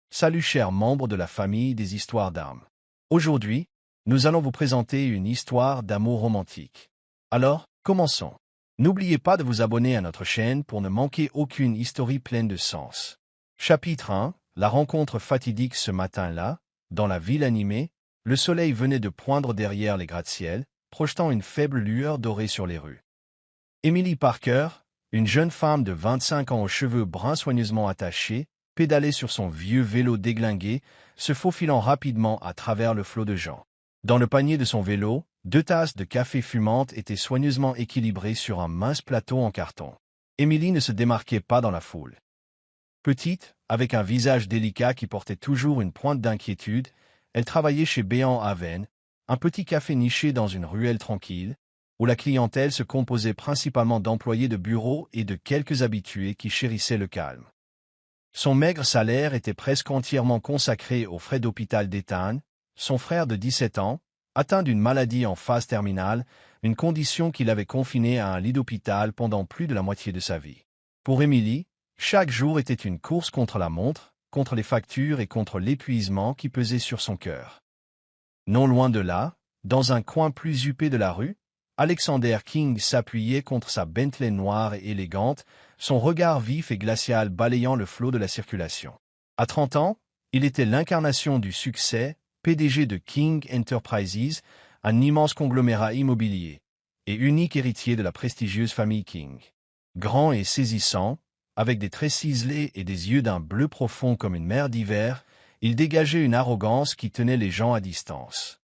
Salut chers membres de la famille des histoires d'âme. Aujourd'hui, nous allons vous présenter une histoire d'amour romantique. Alors, commençons. N'oubliez pas de vous abonner à notre chaîne pour ne manquer aucune histoire pleine de sens. Chapitre 1. La rencontre fatidique ce matin-là, dans la ville animée, le soleil venait de poindre derrière les gratte-ciel, projetant une faible lueur dorée sur les rues. Emily Parker, une jeune femme de 25 ans aux cheveux bruns soigneusement attachés, pédalait sur son vieux vélo déglingué, se faufilant rapidement à travers le flot de gens. Dans le panier de son vélo, 2 tasses de café fumantes étaient soigneusement équilibrées sur un mince plateau en carton. Emily ne se démarquait pas dans la foule. Petite, avec un visage délicat qui portait toujours une pointe d'inquiétude, elle travaillait chez Béant Haven, un petit café niché dans une ruelle tranquille, où la clientèle se composait principalement d'employés de bureau et de quelques habitués qui chérissaient le calme. Son maigre salaire était presque entièrement consacré aux frais d'hôpital d'Ethan, son frère de 17 ans, atteint d'une maladie en phase terminale, une condition qui l'avait confiné à un lit d'hôpital pendant plus de la moitié de sa vie. Pour Emily, chaque jour était une course contre la montre, contre les factures et contre l'épuisement qui pesait sur son cœur. Non loin de là, dans un coin plus huppé de la rue, Alexander King s'appuyait contre sa Bentley noire et élégante, son regard vif et glacial balayant le flot de la circulation. À 30 ans, il était l'incarnation du succès, PDG de King Enterprises, un immense conglomérat immobilier, et unique héritier de la prestigieuse famille King. Grand et saisissant, avec des traits ciselés et des yeux d'un bleu profond comme une mer d'hiver, il dégageait une arrogance qui tenait les gens à distance.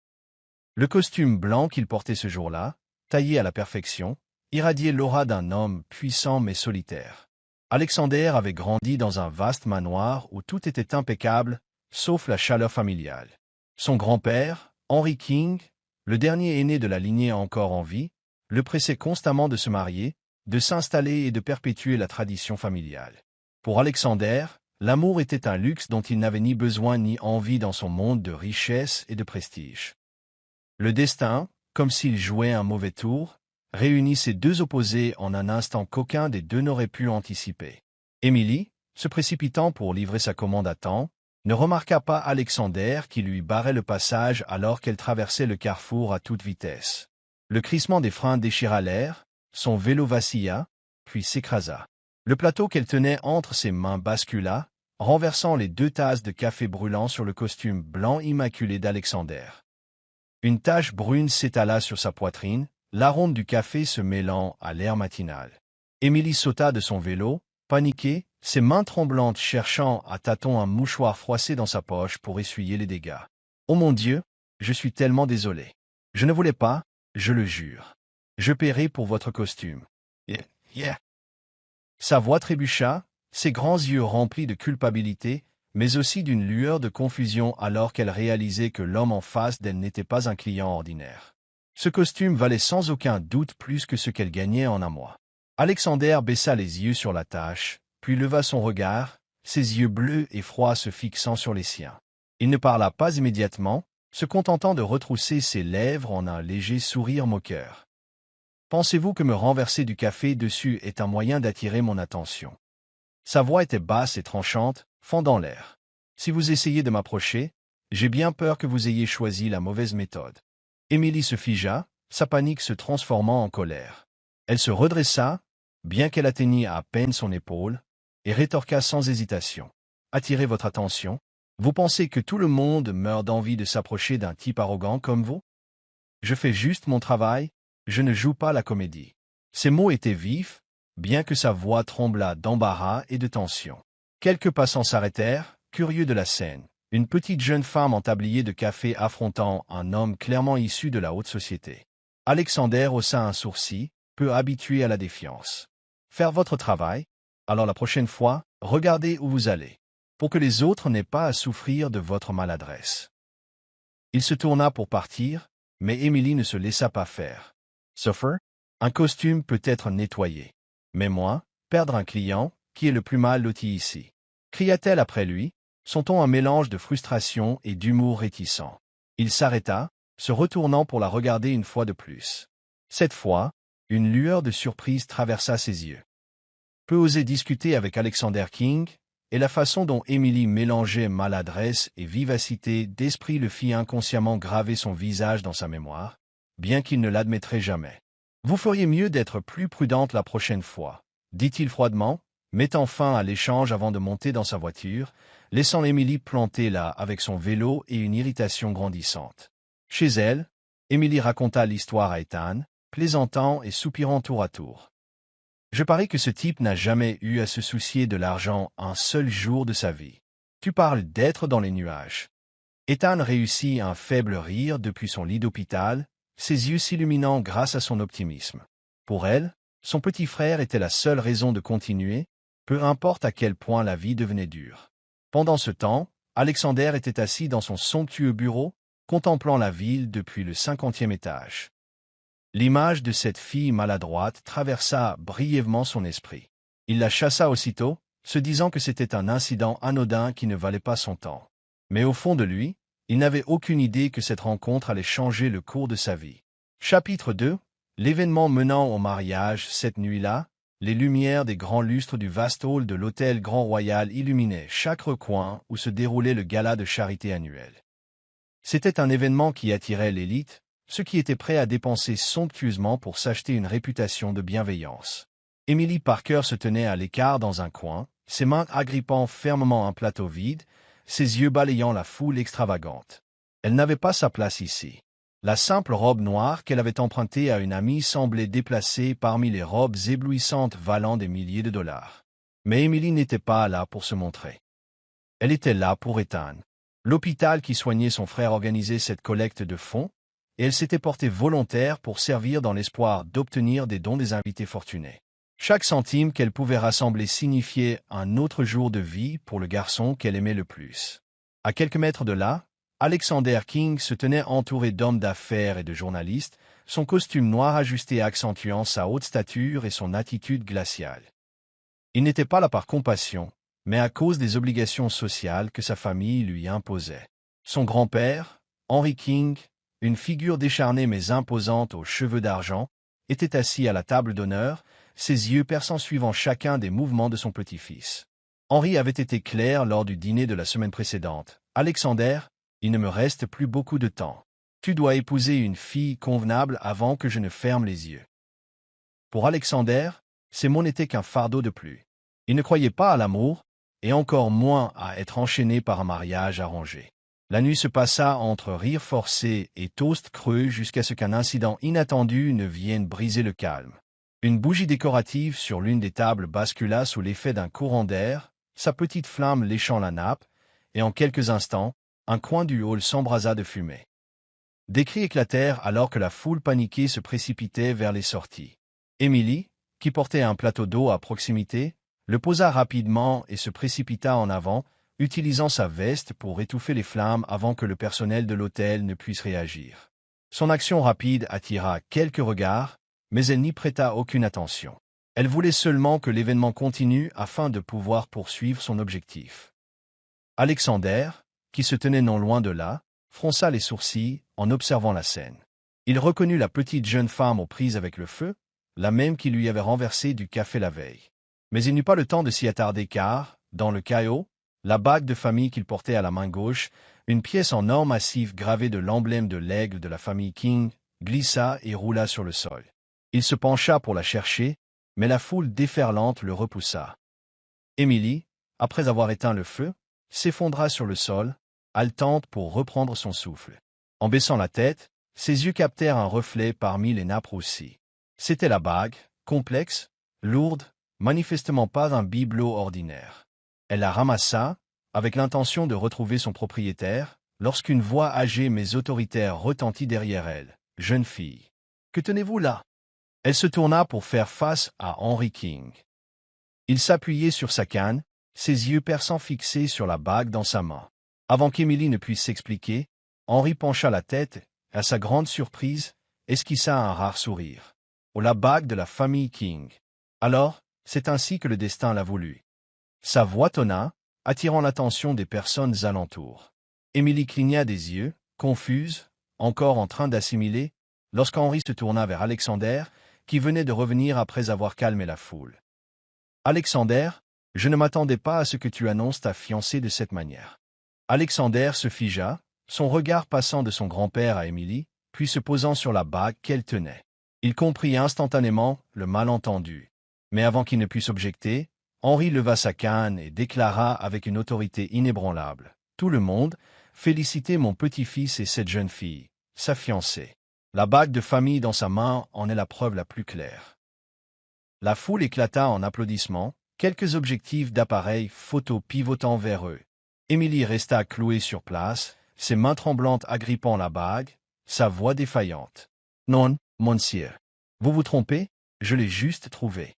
Le costume blanc qu'il portait ce jour-là, taillé à la perfection, irradiait l'aura d'un homme puissant mais solitaire. Alexander avait grandi dans un vaste manoir où tout était impeccable, sauf la chaleur familiale. Son grand-père, Henry King, le dernier aîné de la lignée encore en vie, le pressait constamment de se marier, de s'installer et de perpétuer la tradition familiale. Pour Alexander, l'amour était un luxe dont il n'avait ni besoin ni envie dans son monde de richesse et de prestige. Le destin, comme s'il jouait un mauvais tour, réunit ces deux opposés en un instant qu'aucun des deux n'aurait pu anticiper. Emily, se précipitant pour livrer sa commande à temps, ne remarqua pas Alexander qui lui barrait le passage alors qu'elle traversait le carrefour à toute vitesse. Le crissement des freins déchira l'air, son vélo vacilla, puis s'écrasa. Le plateau qu'elle tenait entre ses mains bascula, renversant les 2 tasses de café brûlant sur le costume blanc immaculé d'Alexander. Une tache brune s'étala sur sa poitrine, l'arôme du café se mêlant à l'air matinal. Emily sauta de son vélo, paniquée, ses mains tremblantes cherchant à tâtons un mouchoir froissé dans sa poche pour essuyer les dégâts. « Oh mon Dieu, je suis tellement désolé. Je ne voulais pas, je le jure. Je paierai pour votre costume. Yeah. » Sa voix trébucha, ses grands yeux remplis de culpabilité, mais aussi d'une lueur de confusion alors qu'elle réalisait que l'homme en face d'elle n'était pas un client ordinaire. Ce costume valait sans aucun doute plus que ce qu'elle gagnait en un mois. Alexander baissa les yeux sur la tâche, puis leva son regard, ses yeux bleus et froids se fixant sur les siens. Il ne parla pas immédiatement, se contentant de retrousser ses lèvres en un léger sourire moqueur. « Pensez-vous que me renverser du café dessus est un moyen d'attirer mon attention ?» Sa voix était basse et tranchante, fendant l'air. « Si vous essayez de m'approcher, j'ai bien peur que vous ayez choisi la mauvaise méthode. » Emily se figea, sa panique se transformant en colère. Elle se redressa, bien qu'elle atteignît à peine son épaule, et rétorqua sans hésitation. « Attirez votre attention? Vous pensez que tout le monde meurt d'envie de s'approcher d'un type arrogant comme vous? Je fais juste mon travail, je ne joue pas la comédie. » Ses mots étaient vifs, bien que sa voix tremblât d'embarras et de tension. Quelques passants s'arrêtèrent, curieux de la scène. Une petite jeune femme en tablier de café affrontant un homme clairement issu de la haute société. Alexander haussa un sourcil, peu habitué à la défiance. « Faire votre travail? Alors la prochaine fois, regardez où vous allez, pour que les autres n'aient pas à souffrir de votre maladresse. » Il se tourna pour partir, mais Emily ne se laissa pas faire. « Suffer? Un costume peut être nettoyé. Mais moi, perdre un client, qui est le plus mal loti ici? » cria-t-elle après lui, son ton un mélange de frustration et d'humour réticent. Il s'arrêta, se retournant pour la regarder une fois de plus. Cette fois, une lueur de surprise traversa ses yeux. Peu osé discuter avec Alexander King, et la façon dont Émilie mélangeait maladresse et vivacité d'esprit le fit inconsciemment graver son visage dans sa mémoire, bien qu'il ne l'admettrait jamais. « Vous feriez mieux d'être plus prudente la prochaine fois », dit-il froidement, mettant fin à l'échange avant de monter dans sa voiture, laissant Émilie plantée là avec son vélo et une irritation grandissante. Chez elle, Émilie raconta l'histoire à Ethan, plaisantant et soupirant tour à tour. « Je parie que ce type n'a jamais eu à se soucier de l'argent un seul jour de sa vie. Tu parles d'être dans les nuages. » Ethan réussit un faible rire depuis son lit d'hôpital, ses yeux s'illuminant grâce à son optimisme. Pour elle, son petit frère était la seule raison de continuer, peu importe à quel point la vie devenait dure. Pendant ce temps, Alexander était assis dans son somptueux bureau, contemplant la ville depuis le 50e étage. L'image de cette fille maladroite traversa brièvement son esprit. Il la chassa aussitôt, se disant que c'était un incident anodin qui ne valait pas son temps. Mais au fond de lui, il n'avait aucune idée que cette rencontre allait changer le cours de sa vie. Chapitre 2. L'événement menant au mariage. Cette nuit-là, les lumières des grands lustres du vaste hall de l'hôtel Grand Royal illuminaient chaque recoin où se déroulait le gala de charité annuel. C'était un événement qui attirait l'élite, ceux qui étaient prêts à dépenser somptueusement pour s'acheter une réputation de bienveillance. Emily Parker se tenait à l'écart dans un coin, ses mains agrippant fermement un plateau vide, ses yeux balayant la foule extravagante. Elle n'avait pas sa place ici. La simple robe noire qu'elle avait empruntée à une amie semblait déplacée parmi les robes éblouissantes valant des milliers de dollars. Mais Emily n'était pas là pour se montrer. Elle était là pour Ethan. L'hôpital qui soignait son frère organisait cette collecte de fonds, et elle s'était portée volontaire pour servir dans l'espoir d'obtenir des dons des invités fortunés. Chaque centime qu'elle pouvait rassembler signifiait un autre jour de vie pour le garçon qu'elle aimait le plus. À quelques mètres de là, Alexander King se tenait entouré d'hommes d'affaires et de journalistes, son costume noir ajusté accentuant sa haute stature et son attitude glaciale. Il n'était pas là par compassion, mais à cause des obligations sociales que sa famille lui imposait. Son grand-père, Henry King, une figure décharnée mais imposante aux cheveux d'argent, était assis à la table d'honneur, ses yeux perçants suivant chacun des mouvements de son petit-fils. Henry avait été clair lors du dîner de la semaine précédente. « Alexander, il ne me reste plus beaucoup de temps. Tu dois épouser une fille convenable avant que je ne ferme les yeux. » Pour Alexander, ces mots n'étaient qu'un fardeau de plus. Il ne croyait pas à l'amour, et encore moins à être enchaîné par un mariage arrangé. La nuit se passa entre rires forcés et toasts creux jusqu'à ce qu'un incident inattendu ne vienne briser le calme. Une bougie décorative sur l'une des tables bascula sous l'effet d'un courant d'air, sa petite flamme léchant la nappe, et en quelques instants, un coin du hall s'embrasa de fumée. Des cris éclatèrent alors que la foule paniquée se précipitait vers les sorties. Emily, qui portait un plateau d'eau à proximité, le posa rapidement et se précipita en avant, utilisant sa veste pour étouffer les flammes avant que le personnel de l'hôtel ne puisse réagir. Son action rapide attira quelques regards, mais elle n'y prêta aucune attention. Elle voulait seulement que l'événement continue afin de pouvoir poursuivre son objectif. Alexander, qui se tenait non loin de là, fronça les sourcils en observant la scène. Il reconnut la petite jeune femme aux prises avec le feu, la même qui lui avait renversé du café la veille. Mais il n'eut pas le temps de s'y attarder car, dans le chaos, la bague de famille qu'il portait à la main gauche, une pièce en or massif gravée de l'emblème de l'aigle de la famille King, glissa et roula sur le sol. Il se pencha pour la chercher, mais la foule déferlante le repoussa. Emily, après avoir éteint le feu, s'effondra sur le sol, haletante pour reprendre son souffle. En baissant la tête, ses yeux captèrent un reflet parmi les nappes roussies. C'était la bague, complexe, lourde, manifestement pas un bibelot ordinaire. Elle la ramassa, avec l'intention de retrouver son propriétaire, lorsqu'une voix âgée mais autoritaire retentit derrière elle. « Jeune fille, que tenez-vous là ?» Elle se tourna pour faire face à Henry King. Il s'appuyait sur sa canne, ses yeux perçants fixés sur la bague dans sa main. Avant qu'Emily ne puisse s'expliquer, Henry pencha la tête, et à sa grande surprise, esquissa un rare sourire. « Oh, la bague de la famille King. Alors, c'est ainsi que le destin l'a voulu. » Sa voix tonna, attirant l'attention des personnes alentour. Emily cligna des yeux, confuse, encore en train d'assimiler, lorsqu'Henry se tourna vers Alexander, qui venait de revenir après avoir calmé la foule. « Alexander, Je ne m'attendais pas à ce que tu annonces ta fiancée de cette manière. Alexander se figea, son regard passant de son grand-père à Émilie, puis se posant sur la bague qu'elle tenait. Il comprit instantanément le malentendu. Mais avant qu'il ne puisse objecter, Henri leva sa canne et déclara avec une autorité inébranlable. Tout le monde, félicitez mon petit-fils et cette jeune fille, sa fiancée. La bague de famille dans sa main en est la preuve la plus claire. La foule éclata en applaudissements, quelques objectifs d'appareils photo pivotant vers eux. Émilie resta clouée sur place, ses mains tremblantes agrippant la bague, sa voix défaillante. « Non, monsieur. Vous vous trompez, je l'ai juste trouvée. »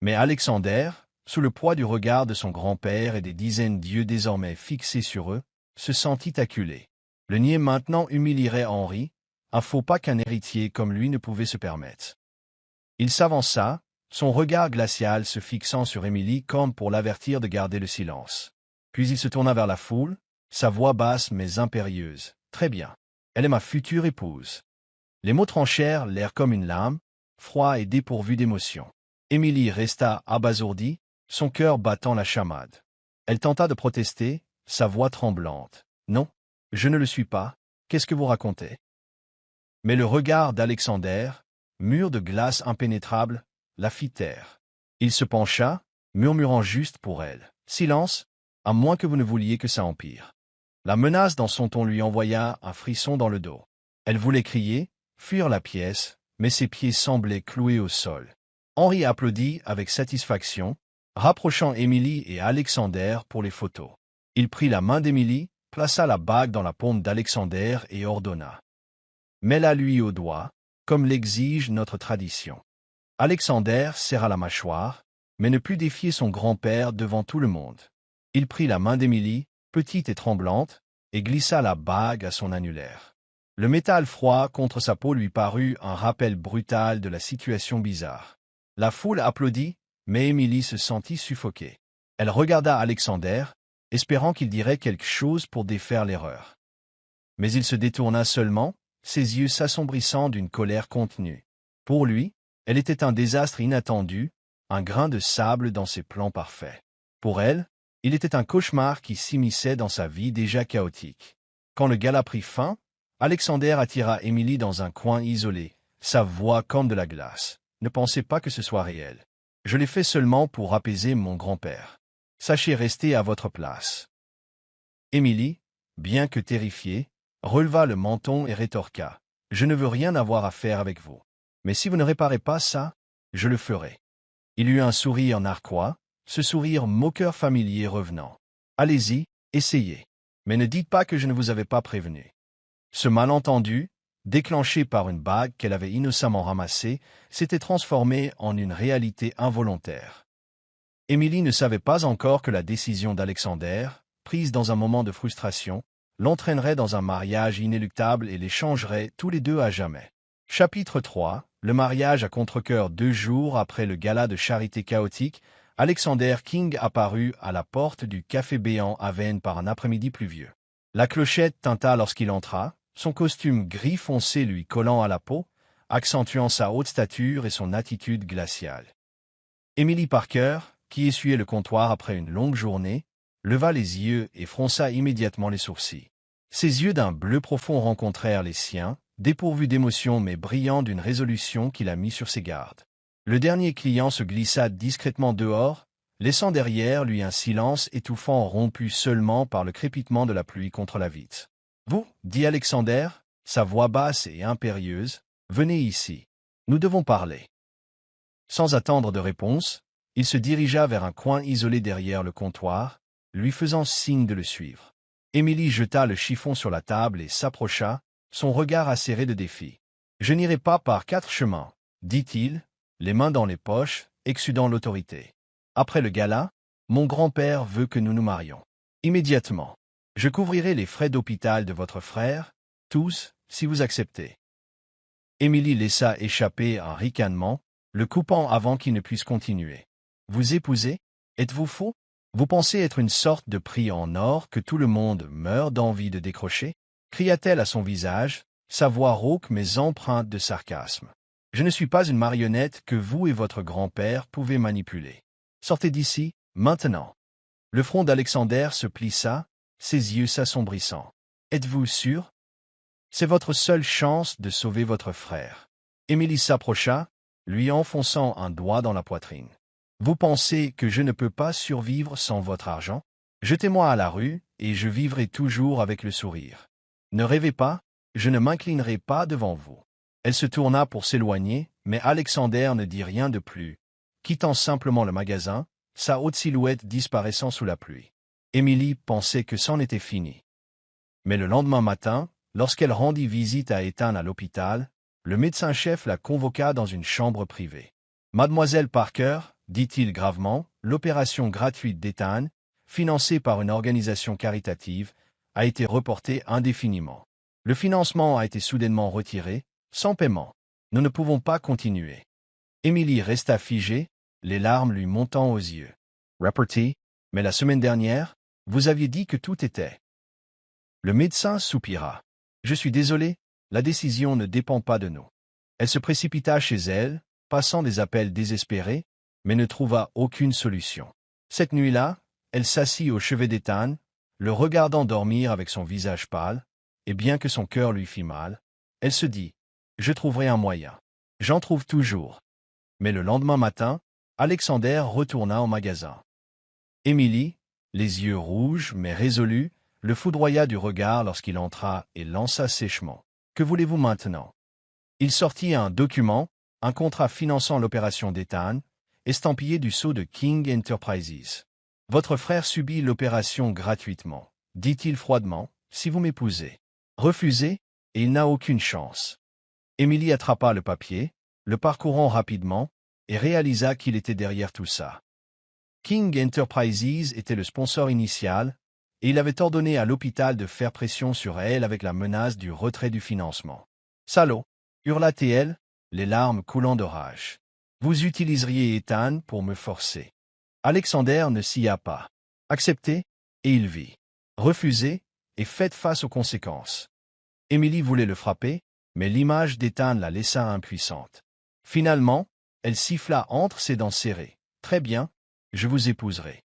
Mais Alexander, sous le poids du regard de son grand-père et des dizaines d'yeux désormais fixés sur eux, se sentit acculé. Le nier maintenant humilierait Henri, un faux pas qu'un héritier comme lui ne pouvait se permettre. Il s'avança, son regard glacial se fixant sur Émilie comme pour l'avertir de garder le silence. Puis il se tourna vers la foule, sa voix basse mais impérieuse. « Très bien. Elle est ma future épouse. » Les mots tranchèrent l'air comme une lame, froid et dépourvu d'émotion. Émilie resta abasourdie, son cœur battant la chamade. Elle tenta de protester, sa voix tremblante. « Non, je ne le suis pas. Qu'est-ce que vous racontez ?» Mais le regard d'Alexander, mur de glace impénétrable, la fit taire. Il se pencha, murmurant juste pour elle. « Silence, à moins que vous ne vouliez que ça empire. » La menace dans son ton lui envoya un frisson dans le dos. Elle voulait crier, fuir la pièce, mais ses pieds semblaient cloués au sol. Henri applaudit avec satisfaction, rapprochant Émilie et Alexander pour les photos. Il prit la main d'Émilie, plaça la bague dans la paume d'Alexander et ordonna. « Mets-la-lui au doigt, comme l'exige notre tradition. » Alexander serra la mâchoire, mais ne put défier son grand-père devant tout le monde. Il prit la main d'Émilie, petite et tremblante, et glissa la bague à son annulaire. Le métal froid contre sa peau lui parut un rappel brutal de la situation bizarre. La foule applaudit, mais Émilie se sentit suffoquée. Elle regarda Alexander, espérant qu'il dirait quelque chose pour défaire l'erreur. Mais il se détourna seulement, ses yeux s'assombrissant d'une colère contenue. Pour lui, elle était un désastre inattendu, un grain de sable dans ses plans parfaits. Pour elle, il était un cauchemar qui s'immisçait dans sa vie déjà chaotique. Quand le gala prit fin, Alexander attira Émilie dans un coin isolé, sa voix comme de la glace. « Ne pensez pas que ce soit réel. Je l'ai fait seulement pour apaiser mon grand-père. Sachez rester à votre place. » Émilie, bien que terrifiée, releva le menton et rétorqua. « Je ne veux rien avoir à faire avec vous. Mais si vous ne réparez pas ça, je le ferai. » Il eut un sourire narquois, ce sourire moqueur familier revenant. « Allez-y, essayez. Mais ne dites pas que je ne vous avais pas prévenu. » Ce malentendu, déclenché par une bague qu'elle avait innocemment ramassée, s'était transformé en une réalité involontaire. Émilie ne savait pas encore que la décision d'Alexander, prise dans un moment de frustration, l'entraînerait dans un mariage inéluctable et les changerait tous les deux à jamais. Chapitre 3. Le mariage à contre-cœur. 2 jours après le gala de charité chaotique, Alexander King apparut à la porte du Café Béant à Veynes par un après-midi pluvieux. La clochette tinta lorsqu'il entra, son costume gris foncé lui collant à la peau, accentuant sa haute stature et son attitude glaciale. Emily Parker, qui essuyait le comptoir après une longue journée, leva les yeux et fronça immédiatement les sourcils. Ses yeux d'un bleu profond rencontrèrent les siens, dépourvus d'émotion mais brillants d'une résolution qui la mit sur ses gardes. Le dernier client se glissa discrètement dehors, laissant derrière lui un silence étouffant rompu seulement par le crépitement de la pluie contre la vitre. « Vous, dit Alexander, sa voix basse et impérieuse, venez ici. Nous devons parler. » Sans attendre de réponse, il se dirigea vers un coin isolé derrière le comptoir, lui faisant signe de le suivre. Émilie jeta le chiffon sur la table et s'approcha, son regard acéré de défi. « Je n'irai pas par 4 chemins, dit-il, les mains dans les poches, exsudant l'autorité. Après le gala, mon grand-père veut que nous nous marions. Immédiatement. Je couvrirai les frais d'hôpital de votre frère, tous, si vous acceptez. » Émilie laissa échapper un ricanement, le coupant avant qu'il ne puisse continuer. « Vous épousez? Êtes-vous fou? Vous pensez être une sorte de prix en or que tout le monde meurt d'envie de décrocher ?» cria-t-elle à son visage, sa voix rauque mais empreinte de sarcasme. « Je ne suis pas une marionnette que vous et votre grand-père pouvez manipuler. Sortez d'ici, Maintenant. Le front d'Alexander se plissa, ses yeux s'assombrissant. Êtes-vous sûr? C'est votre seule chance de sauver votre frère. Émilie s'approcha, lui enfonçant un doigt dans la poitrine. Vous pensez que je ne peux pas survivre sans votre argent? Jetez-moi à la rue, et je vivrai toujours avec le sourire. Ne rêvez pas, je ne m'inclinerai pas devant vous. Elle se tourna pour s'éloigner, mais Alexander ne dit rien de plus, quittant simplement le magasin, sa haute silhouette disparaissant sous la pluie. Émilie pensait que c'en était fini. Mais le lendemain matin, lorsqu'elle rendit visite à Ethan à l'hôpital, le médecin-chef la convoqua dans une chambre privée. « Mademoiselle Parker, dit-il gravement, l'opération gratuite d'Ethan, financée par une organisation caritative, a été reportée indéfiniment. Le financement a été soudainement retiré, sans paiement. Nous ne pouvons pas continuer. » Émilie resta figée, les larmes lui montant aux yeux. « Reparti, mais la semaine dernière, vous aviez dit que tout était. » Le médecin soupira. « Je suis désolé, la décision ne dépend pas de nous. » Elle se précipita chez elle, passant des appels désespérés, mais ne trouva aucune solution. Cette nuit-là, elle s'assit au chevet d'Ethan, le regardant dormir avec son visage pâle, et bien que son cœur lui fît mal, elle se dit « Je trouverai un moyen. J'en trouve toujours. » Mais le lendemain matin, Alexander retourna au magasin. Émilie, les yeux rouges mais résolus, le foudroya du regard lorsqu'il entra et lança sèchement. « Que voulez-vous maintenant ?» Il sortit un document, un contrat finançant l'opération d'Ethan, estampillé du sceau de King Enterprises. « Votre frère subit l'opération gratuitement, dit-il froidement, si vous m'épousez. Refusez, et il n'a aucune chance. » Émilie attrapa le papier, le parcourant rapidement, et réalisa qu'il était derrière tout ça. King Enterprises était le sponsor initial, et il avait ordonné à l'hôpital de faire pression sur elle avec la menace du retrait du financement. « Salaud !» hurla-t-elle, les larmes coulant de rage. « Vous utiliseriez Ethan pour me forcer. » Alexander ne sia pas. Acceptez, et il vit. Refusez, et faites face aux conséquences. Émilie voulait le frapper, mais l'image d'Ethan la laissa impuissante. Finalement, elle siffla entre ses dents serrées. « Très bien, je vous épouserai.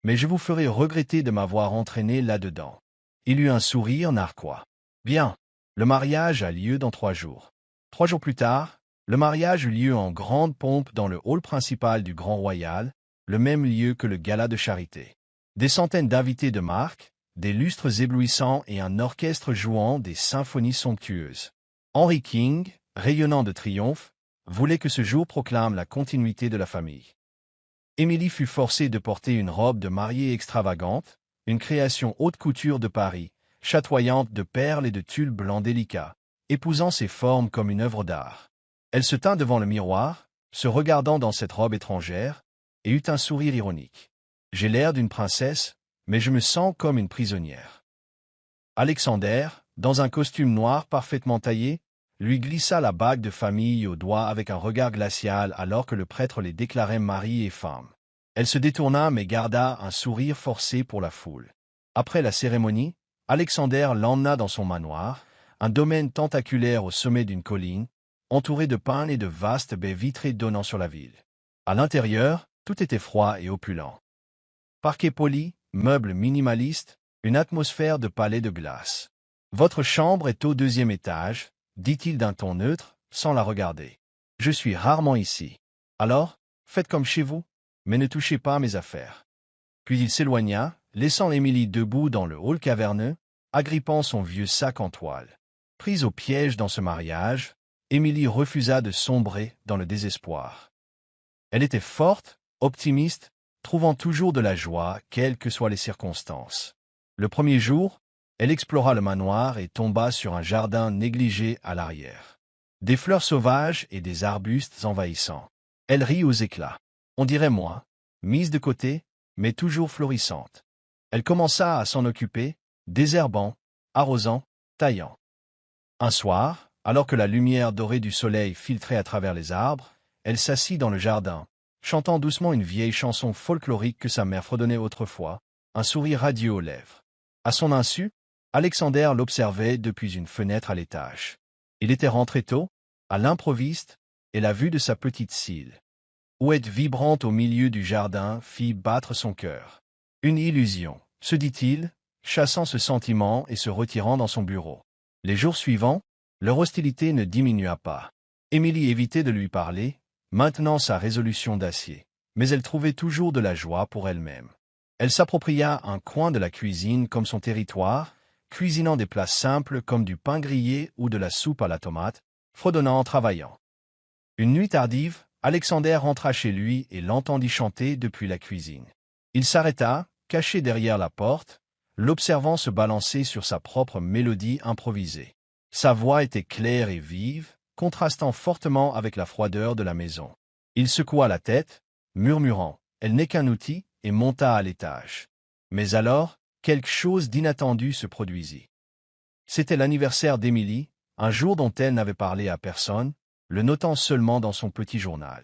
Mais je vous ferai regretter de m'avoir entraîné là-dedans. » Il eut un sourire narquois. « Bien, le mariage a lieu dans 3 jours. » 3 jours plus tard, le mariage eut lieu en grande pompe dans le hall principal du Grand Royal, le même lieu que le gala de charité. Des centaines d'invités de marque, des lustres éblouissants et un orchestre jouant des symphonies somptueuses. Henry King, rayonnant de triomphe, voulait que ce jour proclame la continuité de la famille. Émilie fut forcée de porter une robe de mariée extravagante, une création haute couture de Paris, chatoyante de perles et de tulle blanc délicat, épousant ses formes comme une œuvre d'art. Elle se tint devant le miroir, se regardant dans cette robe étrangère, et eut un sourire ironique. « J'ai l'air d'une princesse, mais je me sens comme une prisonnière. » Alexander, dans un costume noir parfaitement taillé, lui glissa la bague de famille au doigt avec un regard glacial alors que le prêtre les déclarait mari et femme. Elle se détourna mais garda un sourire forcé pour la foule. Après la cérémonie, Alexander l'emmena dans son manoir, un domaine tentaculaire au sommet d'une colline, entouré de pins et de vastes baies vitrées donnant sur la ville. À l'intérieur, tout était froid et opulent. Parquet poli, meubles minimalistes, une atmosphère de palais de glace. « Votre chambre est au 2e étage, » dit-il d'un ton neutre, sans la regarder. « Je suis rarement ici. Alors, faites comme chez vous, mais ne touchez pas à mes affaires. » Puis il s'éloigna, laissant Émilie debout dans le hall caverneux, agrippant son vieux sac en toile. Prise au piège dans ce mariage, Émilie refusa de sombrer dans le désespoir. Elle était forte, optimiste, trouvant toujours de la joie, quelles que soient les circonstances. Le premier jour, elle explora le manoir et tomba sur un jardin négligé à l'arrière. Des fleurs sauvages et des arbustes envahissants. Elle rit aux éclats. On dirait moi, mise de côté, mais toujours florissante. Elle commença à s'en occuper, désherbant, arrosant, taillant. Un soir, alors que la lumière dorée du soleil filtrait à travers les arbres, elle s'assit dans le jardin, chantant doucement une vieille chanson folklorique que sa mère fredonnait autrefois, un sourire radieux aux lèvres. À son insu, Alexander l'observait depuis une fenêtre à l'étage. Il était rentré tôt, à l'improviste, et la vue de sa petite Cille. Ouette vibrante au milieu du jardin fit battre son cœur. Une illusion, se dit-il, chassant ce sentiment et se retirant dans son bureau. Les jours suivants, leur hostilité ne diminua pas. Émilie évitait de lui parler, maintenant sa résolution d'acier. Mais elle trouvait toujours de la joie pour elle-même. Elle s'appropria un coin de la cuisine comme son territoire, cuisinant des plats simples comme du pain grillé ou de la soupe à la tomate, fredonnant en travaillant. Une nuit tardive, Alexander rentra chez lui et l'entendit chanter depuis la cuisine. Il s'arrêta, caché derrière la porte, l'observant se balancer sur sa propre mélodie improvisée. Sa voix était claire et vive, contrastant fortement avec la froideur de la maison. Il secoua la tête, murmurant « Elle n'est qu'un outil » et monta à l'étage. Mais alors, quelque chose d'inattendu se produisit. C'était l'anniversaire d'Émilie, un jour dont elle n'avait parlé à personne, le notant seulement dans son petit journal.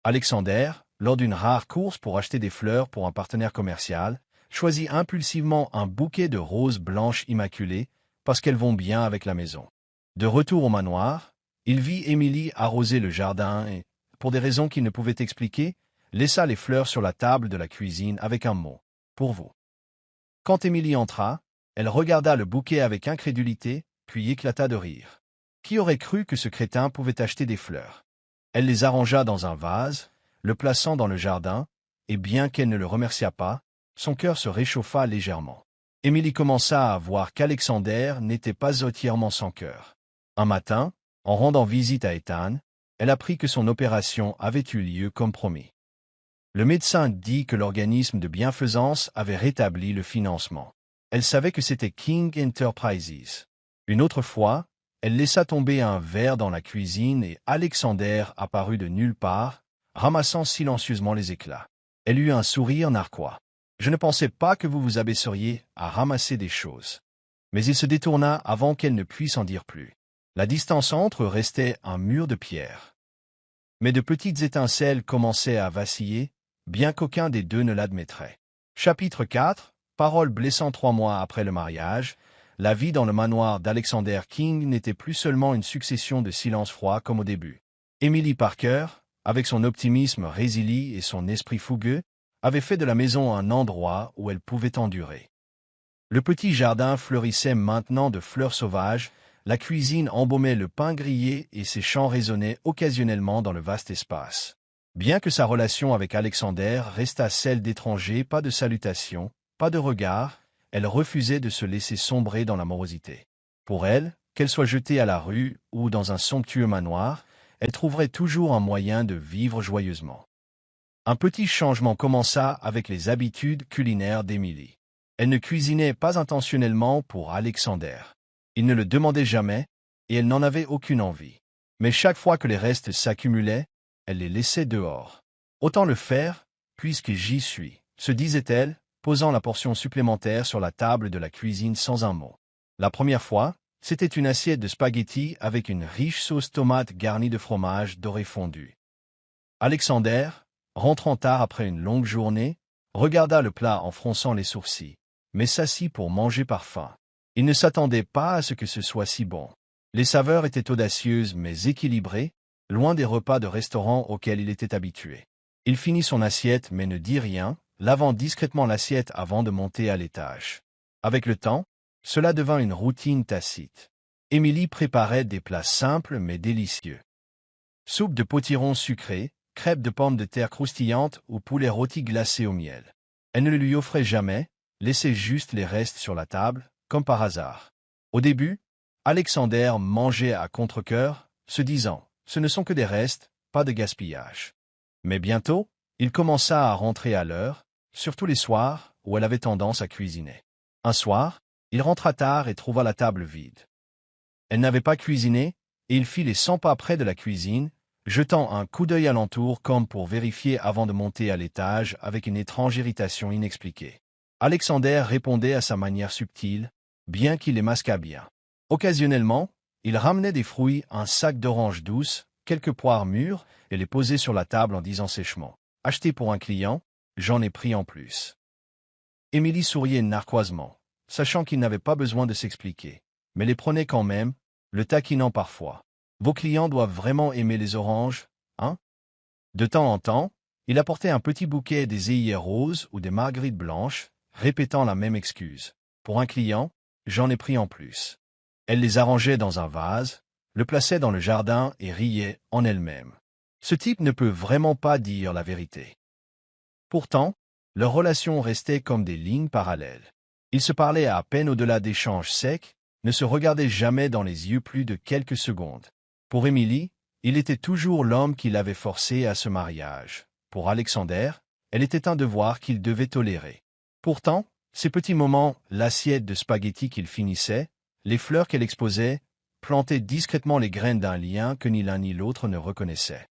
Alexander, lors d'une rare course pour acheter des fleurs pour un partenaire commercial, choisit impulsivement un bouquet de roses blanches immaculées, parce qu'elles vont bien avec la maison. De retour au manoir, il vit Émilie arroser le jardin et, pour des raisons qu'il ne pouvait expliquer, laissa les fleurs sur la table de la cuisine avec un mot « Pour vous ». Quand Émilie entra, elle regarda le bouquet avec incrédulité, puis éclata de rire. Qui aurait cru que ce crétin pouvait acheter des fleurs? Elle les arrangea dans un vase, le plaçant dans le jardin, et bien qu'elle ne le remercia pas, son cœur se réchauffa légèrement. Émilie commença à voir qu'Alexander n'était pas entièrement sans cœur. Un matin, en rendant visite à Ethan, elle apprit que son opération avait eu lieu comme promis. Le médecin dit que l'organisme de bienfaisance avait rétabli le financement. Elle savait que c'était King Enterprises. Une autre fois, elle laissa tomber un verre dans la cuisine et Alexander apparut de nulle part, ramassant silencieusement les éclats. Elle eut un sourire narquois. « Je ne pensais pas que vous vous abaisseriez à ramasser des choses. » Mais il se détourna avant qu'elle ne puisse en dire plus. La distance entre eux restait un mur de pierre. Mais de petites étincelles commençaient à vaciller, bien qu'aucun des deux ne l'admettrait. Chapitre 4. Paroles blessantes 3 mois après le mariage. La vie dans le manoir d'Alexander King n'était plus seulement une succession de silences froids comme au début. Emily Parker, avec son optimisme résili et son esprit fougueux, avait fait de la maison un endroit où elle pouvait endurer. Le petit jardin fleurissait maintenant de fleurs sauvages, la cuisine embaumait le pain grillé et ses chants résonnaient occasionnellement dans le vaste espace. Bien que sa relation avec Alexander restât celle d'étrangers, pas de salutations, pas de regard, elle refusait de se laisser sombrer dans la morosité. Pour elle, qu'elle soit jetée à la rue ou dans un somptueux manoir, elle trouverait toujours un moyen de vivre joyeusement. Un petit changement commença avec les habitudes culinaires d'Émilie. Elle ne cuisinait pas intentionnellement pour Alexander. Il ne le demandait jamais, et elle n'en avait aucune envie. Mais chaque fois que les restes s'accumulaient, elle les laissait dehors. Autant le faire, puisque j'y suis, se disait-elle, posant la portion supplémentaire sur la table de la cuisine sans un mot. La première fois, c'était une assiette de spaghettis avec une riche sauce tomate garnie de fromage doré fondu. Alexander, rentrant tard après une longue journée, regarda le plat en fronçant les sourcils, mais s'assit pour manger par faim. Il ne s'attendait pas à ce que ce soit si bon. Les saveurs étaient audacieuses mais équilibrées, loin des repas de restaurant auxquels il était habitué. Il finit son assiette mais ne dit rien, lavant discrètement l'assiette avant de monter à l'étage. Avec le temps, cela devint une routine tacite. Émilie préparait des plats simples mais délicieux. Soupe de potiron sucré, crêpes de pommes de terre croustillantes ou poulet rôti glacé au miel. Elle ne le lui offrait jamais, laissait juste les restes sur la table, comme par hasard. Au début, Alexander mangeait à contre-cœur, se disant « Ce ne sont que des restes, pas de gaspillage ». Mais bientôt, il commença à rentrer à l'heure, surtout les soirs où elle avait tendance à cuisiner. Un soir, il rentra tard et trouva la table vide. Elle n'avait pas cuisiné, et il fit les 100 pas près de la cuisine, jetant un coup d'œil alentour comme pour vérifier avant de monter à l'étage avec une étrange irritation inexpliquée. Alexander répondait à sa manière subtile, bien qu'il les masquât bien. Occasionnellement, il ramenait des fruits, un sac d'oranges douces, quelques poires mûres, et les posait sur la table en disant sèchement « Acheté pour un client, j'en ai pris en plus ». Émilie souriait narquoisement, sachant qu'il n'avait pas besoin de s'expliquer, mais les prenait quand même, le taquinant parfois. « Vos clients doivent vraiment aimer les oranges, hein ?» De temps en temps, Il apportait un petit bouquet des œillets roses ou des marguerites blanches, répétant la même excuse. Pour un client, j'en ai pris en plus. Elle les arrangeait dans un vase, le plaçait dans le jardin et riait en elle-même. Ce type ne peut vraiment pas dire la vérité. Pourtant, leur relation restait comme des lignes parallèles. Ils se parlaient à peine au-delà d'échanges secs, ne se regardaient jamais dans les yeux plus de quelques secondes. Pour Émilie, il était toujours l'homme qui l'avait forcée à ce mariage. Pour Alexander, elle était un devoir qu'il devait tolérer. Pourtant, ces petits moments, l'assiette de spaghettis qu'il finissait, les fleurs qu'elle exposait, plantaient discrètement les graines d'un lien que ni l'un ni l'autre ne reconnaissait.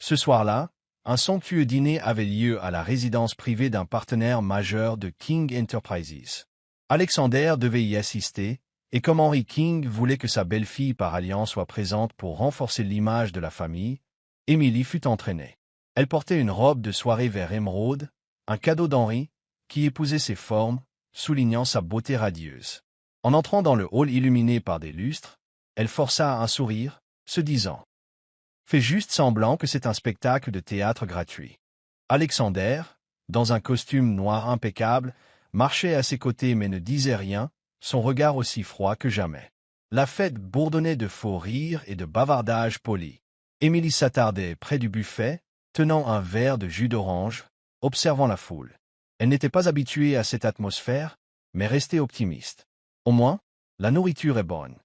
Ce soir-là, un somptueux dîner avait lieu à la résidence privée d'un partenaire majeur de King Enterprises. Alexander devait y assister, et comme Henry King voulait que sa belle-fille par alliance soit présente pour renforcer l'image de la famille, Emily fut entraînée. Elle portait une robe de soirée vert émeraude, un cadeau d'Henry, qui épousait ses formes, soulignant sa beauté radieuse. En entrant dans le hall illuminé par des lustres, elle força un sourire, se disant « Fais juste semblant que c'est un spectacle de théâtre gratuit. » Alexander, dans un costume noir impeccable, marchait à ses côtés mais ne disait rien, son regard aussi froid que jamais. La fête bourdonnait de faux rires et de bavardages polis. Émilie s'attardait près du buffet, tenant un verre de jus d'orange, observant la foule. Elle n'était pas habituée à cette atmosphère, mais restait optimiste. Au moins, la nourriture est bonne.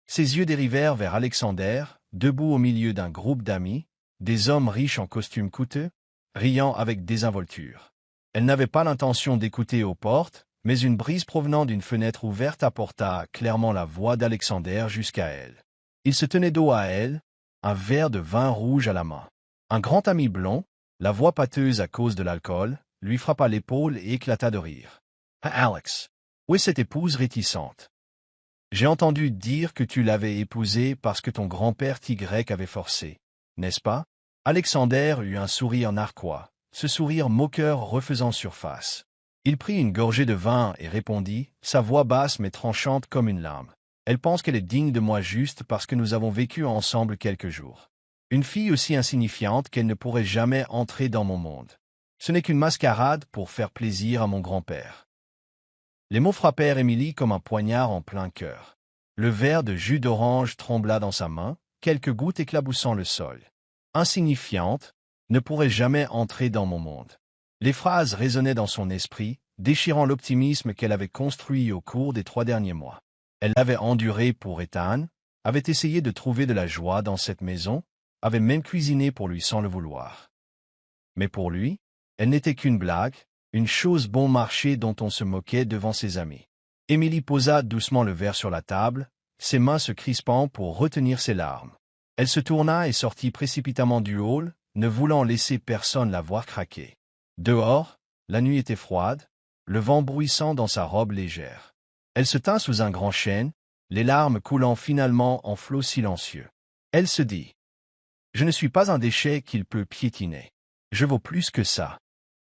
Ses yeux dérivèrent vers Alexander, debout au milieu d'un groupe d'amis, des hommes riches en costumes coûteux, riant avec désinvolture. Elle n'avait pas l'intention d'écouter aux portes, mais une brise provenant d'une fenêtre ouverte apporta clairement la voix d'Alexander jusqu'à elle. Il se tenait dos à elle, un verre de vin rouge à la main. Un grand ami blond, la voix pâteuse à cause de l'alcool, lui frappa l'épaule et éclata de rire. « Ah, Alex, où est cette épouse réticente? J'ai entendu dire que tu l'avais épousée parce que ton grand-père Y avait forcé, n'est-ce pas ?» Alexander eut un sourire narquois, ce sourire moqueur refaisant surface. Il prit une gorgée de vin et répondit, sa voix basse mais tranchante comme une lame. « Elle pense qu'elle est digne de moi juste parce que nous avons vécu ensemble quelques jours. Une fille aussi insignifiante qu'elle ne pourrait jamais entrer dans mon monde. Ce n'est qu'une mascarade pour faire plaisir à mon grand-père. » Les mots frappèrent Émilie comme un poignard en plein cœur. Le verre de jus d'orange trembla dans sa main, quelques gouttes éclaboussant le sol. Insignifiante, ne pourrait jamais entrer dans mon monde. Les phrases résonnaient dans son esprit, déchirant l'optimisme qu'elle avait construit au cours des 3 derniers mois. Elle l'avait enduré pour Ethan, avait essayé de trouver de la joie dans cette maison, avait même cuisiné pour lui sans le vouloir. Mais pour lui, elle n'était qu'une blague, une chose bon marché dont on se moquait devant ses amis. Émilie posa doucement le verre sur la table, ses mains se crispant pour retenir ses larmes. Elle se tourna et sortit précipitamment du hall, ne voulant laisser personne la voir craquer. Dehors, la nuit était froide, le vent bruissant dans sa robe légère. Elle se tint sous un grand chêne, les larmes coulant finalement en flots silencieux. Elle se dit « Je ne suis pas un déchet qu'il peut piétiner. Je vaux plus que ça. »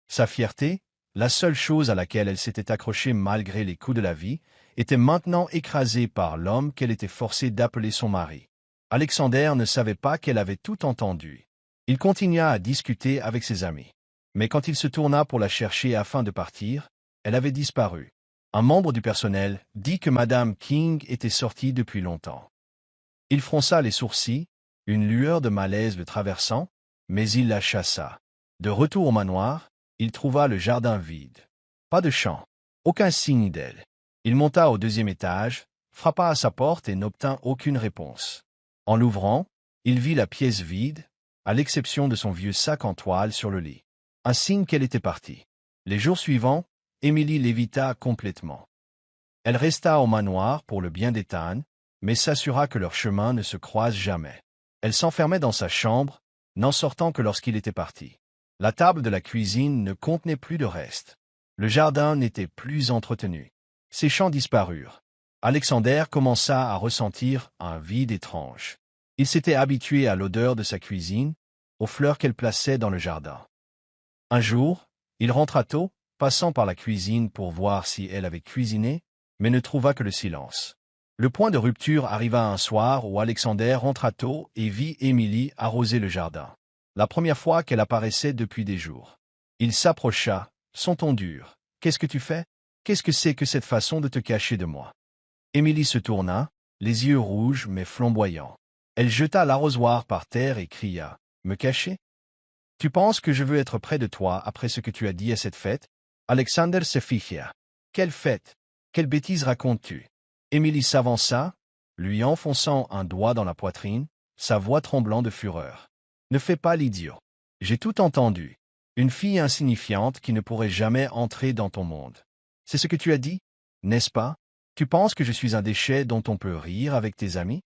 Sa fierté, la seule chose à laquelle elle s'était accrochée malgré les coups de la vie, était maintenant écrasée par l'homme qu'elle était forcée d'appeler son mari. Alexander ne savait pas qu'elle avait tout entendu. Il continua à discuter avec ses amis. Mais quand il se tourna pour la chercher afin de partir, elle avait disparu. Un membre du personnel dit que Madame King était sortie depuis longtemps. Il fronça les sourcils, une lueur de malaise le traversant, mais il la chassa. De retour au manoir, il trouva le jardin vide. Pas de chant, aucun signe d'elle. Il monta au 2e étage, frappa à sa porte et n'obtint aucune réponse. En l'ouvrant, il vit la pièce vide, à l'exception de son vieux sac en toile sur le lit. Un signe qu'elle était partie. Les jours suivants, Émilie l'évita complètement. Elle resta au manoir pour le bien d'Ethan, mais s'assura que leurs chemins ne se croisent jamais. Elle s'enfermait dans sa chambre, n'en sortant que lorsqu'il était parti. La table de la cuisine ne contenait plus de reste. Le jardin n'était plus entretenu. Ses champs disparurent. Alexander commença à ressentir un vide étrange. Il s'était habitué à l'odeur de sa cuisine, aux fleurs qu'elle plaçait dans le jardin. Un jour, il rentra tôt, passant par la cuisine pour voir si elle avait cuisiné, mais ne trouva que le silence. Le point de rupture arriva un soir où Alexander rentra tôt et vit Émilie arroser le jardin. la première fois qu'elle apparaissait depuis des jours. Il s'approcha, son ton dur. « Qu'est-ce que tu fais? Qu'est-ce que c'est que cette façon de te cacher de moi ?» Émilie se tourna, les yeux rouges mais flamboyants. Elle jeta l'arrosoir par terre et cria. « Me cacher? Tu penses que je veux être près de toi après ce que tu as dit à cette fête? » Alexander se ficha. « Quelle fête? Quelle bêtise racontes-tu » Émilie s'avança, lui enfonçant un doigt dans la poitrine, sa voix tremblant de fureur. « Ne fais pas l'idiot. J'ai tout entendu. Une fille insignifiante qui ne pourrait jamais entrer dans ton monde. C'est ce que tu as dit, n'est-ce pas? Tu penses que je suis un déchet dont on peut rire avec tes amis? »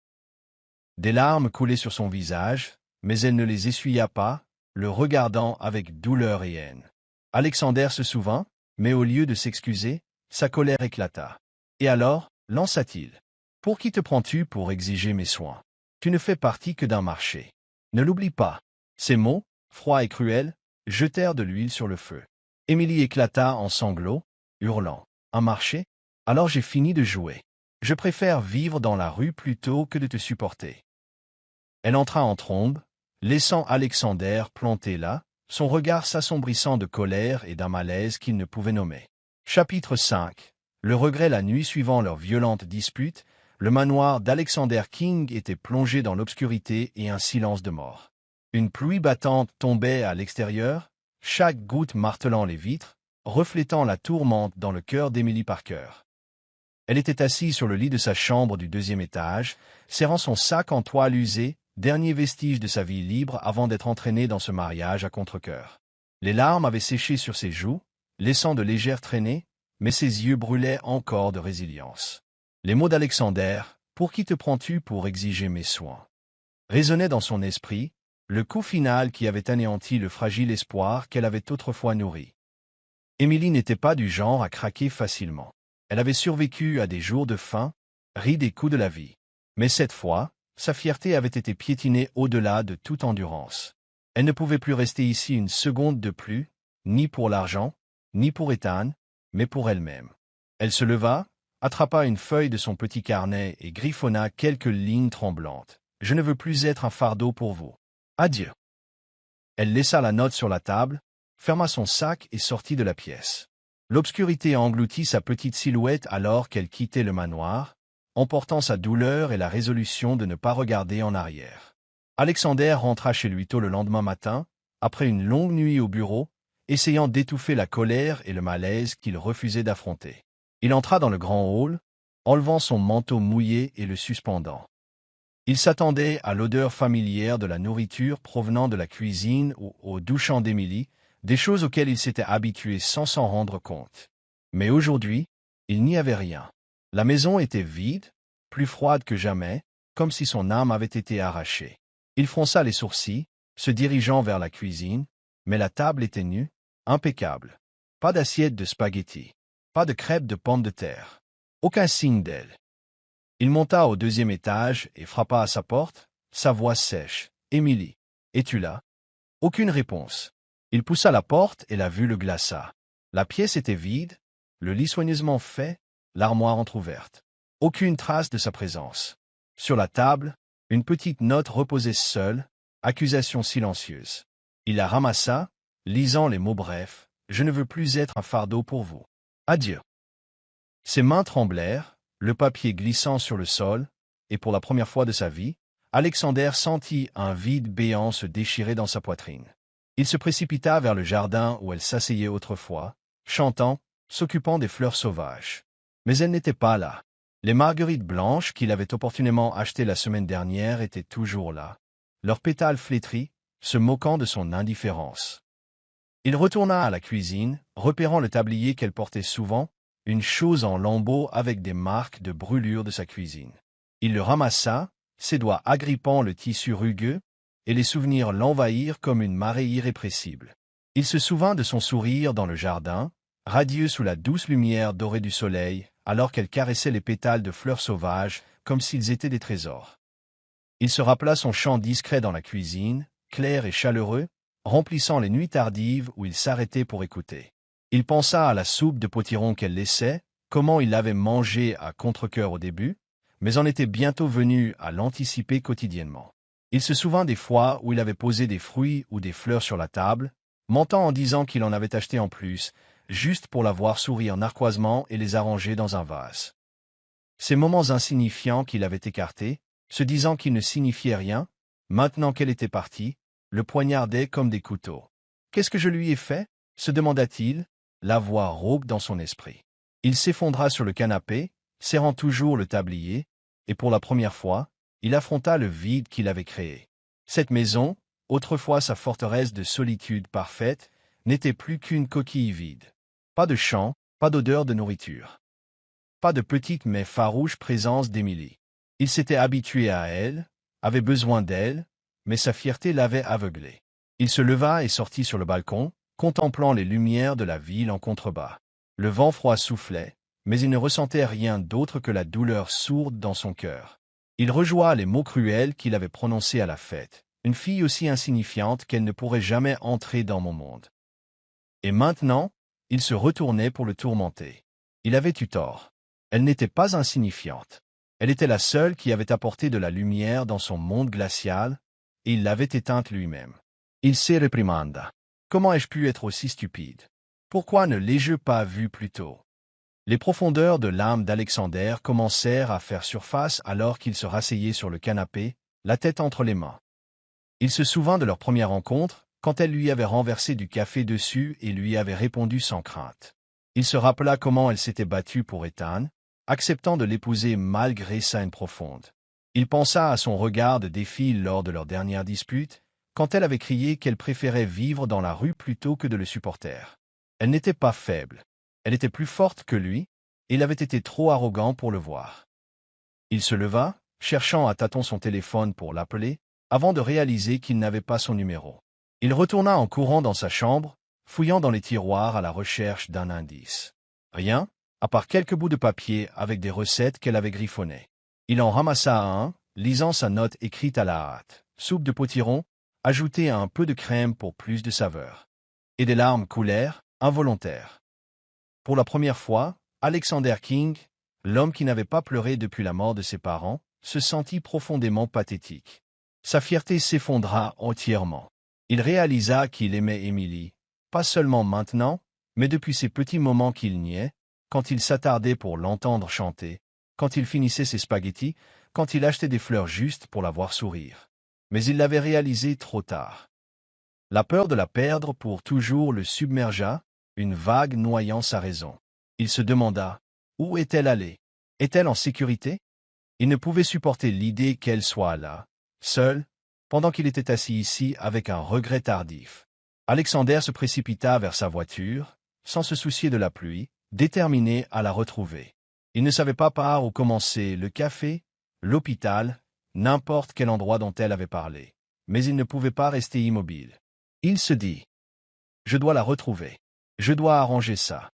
Des larmes coulaient sur son visage, mais elle ne les essuya pas, le regardant avec douleur et haine. Alexander se souvint, mais au lieu de s'excuser, sa colère éclata. « Et alors, lança-t-il, pour qui te prends-tu pour exiger mes soins? Tu ne fais partie que d'un marché. Ne l'oublie pas. » Ces mots, froids et cruels, jetèrent de l'huile sur le feu. Émilie éclata en sanglots, hurlant. « Un marché? Alors j'ai fini de jouer. Je préfère vivre dans la rue plutôt que de te supporter. » Elle entra en trombe, laissant Alexander planté là, son regard s'assombrissant de colère et d'un malaise qu'il ne pouvait nommer. Chapitre 5. Le regret. La nuit suivant leur violente dispute, le manoir d'Alexander King était plongé dans l'obscurité et un silence de mort. Une pluie battante tombait à l'extérieur, chaque goutte martelant les vitres, reflétant la tourmente dans le cœur d'Emily Parker. Elle était assise sur le lit de sa chambre du 2e étage, serrant son sac en toile usée, dernier vestige de sa vie libre avant d'être entraînée dans ce mariage à contre-cœur. Les larmes avaient séché sur ses joues, laissant de légères traînées, mais ses yeux brûlaient encore de résilience. Les mots d'Alexander, « Pour qui te prends-tu pour exiger mes soins ?» résonnaient dans son esprit, le coup final qui avait anéanti le fragile espoir qu'elle avait autrefois nourri. Émilie n'était pas du genre à craquer facilement. Elle avait survécu à des jours de faim, ri des coups de la vie. Mais cette fois, sa fierté avait été piétinée au-delà de toute endurance. Elle ne pouvait plus rester ici une seconde de plus, ni pour l'argent, ni pour Ethan, mais pour elle-même. Elle se leva, attrapa une feuille de son petit carnet et griffonna quelques lignes tremblantes. « Je ne veux plus être un fardeau pour vous. Adieu. » Elle laissa la note sur la table, ferma son sac et sortit de la pièce. L'obscurité engloutit sa petite silhouette alors qu'elle quittait le manoir, emportant sa douleur et la résolution de ne pas regarder en arrière. Alexander rentra chez lui tôt le lendemain matin, après une longue nuit au bureau, essayant d'étouffer la colère et le malaise qu'il refusait d'affronter. Il entra dans le grand hall, enlevant son manteau mouillé et le suspendant. Il s'attendait à l'odeur familière de la nourriture provenant de la cuisine ou au douchant d'Émilie, des choses auxquelles il s'était habitué sans s'en rendre compte. Mais aujourd'hui, il n'y avait rien. La maison était vide, plus froide que jamais, comme si son âme avait été arrachée. Il fronça les sourcils, se dirigeant vers la cuisine, mais la table était nue, impeccable. Pas d'assiette de spaghettis, pas de crêpes de pommes de terre. Aucun signe d'elle. Il monta au 2e étage et frappa à sa porte, sa voix sèche. « Émilie, es-tu là ?» Aucune réponse. Il poussa la porte et la vue le glaça. La pièce était vide, le lit soigneusement fait, l'armoire entr'ouverte. Aucune trace de sa présence. Sur la table, une petite note reposait seule, accusation silencieuse. Il la ramassa, lisant les mots brefs. « Je ne veux plus être un fardeau pour vous. Adieu. » Ses mains tremblèrent, le papier glissant sur le sol, et pour la première fois de sa vie, Alexander sentit un vide béant se déchirer dans sa poitrine. Il se précipita vers le jardin où elle s'asseyait autrefois, chantant, s'occupant des fleurs sauvages. Mais elle n'était pas là. Les marguerites blanches qu'il avait opportunément achetées la semaine dernière étaient toujours là, leurs pétales flétris, se moquant de son indifférence. Il retourna à la cuisine, repérant le tablier qu'elle portait souvent, une chose en lambeaux avec des marques de brûlure de sa cuisine. Il le ramassa, ses doigts agrippant le tissu rugueux, et les souvenirs l'envahirent comme une marée irrépressible. Il se souvint de son sourire dans le jardin, radieux sous la douce lumière dorée du soleil, alors qu'elle caressait les pétales de fleurs sauvages comme s'ils étaient des trésors. Il se rappela son chant discret dans la cuisine, clair et chaleureux, remplissant les nuits tardives où il s'arrêtait pour écouter. Il pensa à la soupe de potiron qu'elle laissait, comment il l'avait mangée à contre-cœur au début, mais en était bientôt venu à l'anticiper quotidiennement. Il se souvint des fois où il avait posé des fruits ou des fleurs sur la table, mentant en disant qu'il en avait acheté en plus, juste pour la voir sourire narquoisement et les arranger dans un vase. Ces moments insignifiants qu'il avait écartés, se disant qu'ils ne signifiaient rien, maintenant qu'elle était partie, le poignardaient comme des couteaux. « Qu'est-ce que je lui ai fait ?» se demanda-t-il, la voix rauque dans son esprit. Il s'effondra sur le canapé, serrant toujours le tablier, et pour la première fois, il affronta le vide qu'il avait créé. Cette maison, autrefois sa forteresse de solitude parfaite, n'était plus qu'une coquille vide. Pas de chant, pas d'odeur de nourriture. Pas de petite mais farouche présence d'Émilie. Il s'était habitué à elle, avait besoin d'elle, mais sa fierté l'avait aveuglé. Il se leva et sortit sur le balcon, contemplant les lumières de la ville en contrebas. Le vent froid soufflait, mais il ne ressentait rien d'autre que la douleur sourde dans son cœur. Il rejoua les mots cruels qu'il avait prononcés à la fête. Une fille aussi insignifiante qu'elle ne pourrait jamais entrer dans mon monde. Et maintenant, il se retournait pour le tourmenter. Il avait eu tort. Elle n'était pas insignifiante. Elle était la seule qui avait apporté de la lumière dans son monde glacial, et il l'avait éteinte lui-même. Il se réprimanda. Comment ai-je pu être aussi stupide? Pourquoi ne l'ai-je pas vu plus tôt? Les profondeurs de l'âme d'Alexander commencèrent à faire surface alors qu'il se rasseyait sur le canapé, la tête entre les mains. Il se souvint de leur première rencontre, quand elle lui avait renversé du café dessus et lui avait répondu sans crainte. Il se rappela comment elle s'était battue pour Ethan, acceptant de l'épouser malgré sa haine profonde. Il pensa à son regard de défi lors de leur dernière dispute, quand elle avait crié qu'elle préférait vivre dans la rue plutôt que de le supporter. Elle n'était pas faible. Elle était plus forte que lui, et il avait été trop arrogant pour le voir. Il se leva, cherchant à tâtons son téléphone pour l'appeler, avant de réaliser qu'il n'avait pas son numéro. Il retourna en courant dans sa chambre, fouillant dans les tiroirs à la recherche d'un indice. Rien, à part quelques bouts de papier avec des recettes qu'elle avait griffonnées. Il en ramassa un, lisant sa note écrite à la hâte. Soupe de potiron, ajoutez un peu de crème pour plus de saveur. Et des larmes coulèrent, involontaires. Pour la première fois, Alexander King, l'homme qui n'avait pas pleuré depuis la mort de ses parents, se sentit profondément pathétique. Sa fierté s'effondra entièrement. Il réalisa qu'il aimait Émilie, pas seulement maintenant, mais depuis ces petits moments qu'il niait, quand il s'attardait pour l'entendre chanter, quand il finissait ses spaghettis, quand il achetait des fleurs justes pour la voir sourire. Mais il l'avait réalisé trop tard. La peur de la perdre pour toujours le submergea, une vague noyant sa raison. Il se demanda, où est-elle allée? Est-elle en sécurité? Il ne pouvait supporter l'idée qu'elle soit là, seule, pendant qu'il était assis ici avec un regret tardif. Alexander se précipita vers sa voiture, sans se soucier de la pluie, déterminé à la retrouver. Il ne savait pas par où commencer, le café, l'hôpital, n'importe quel endroit dont elle avait parlé. Mais il ne pouvait pas rester immobile. Il se dit, « Je dois la retrouver. Je dois arranger ça. »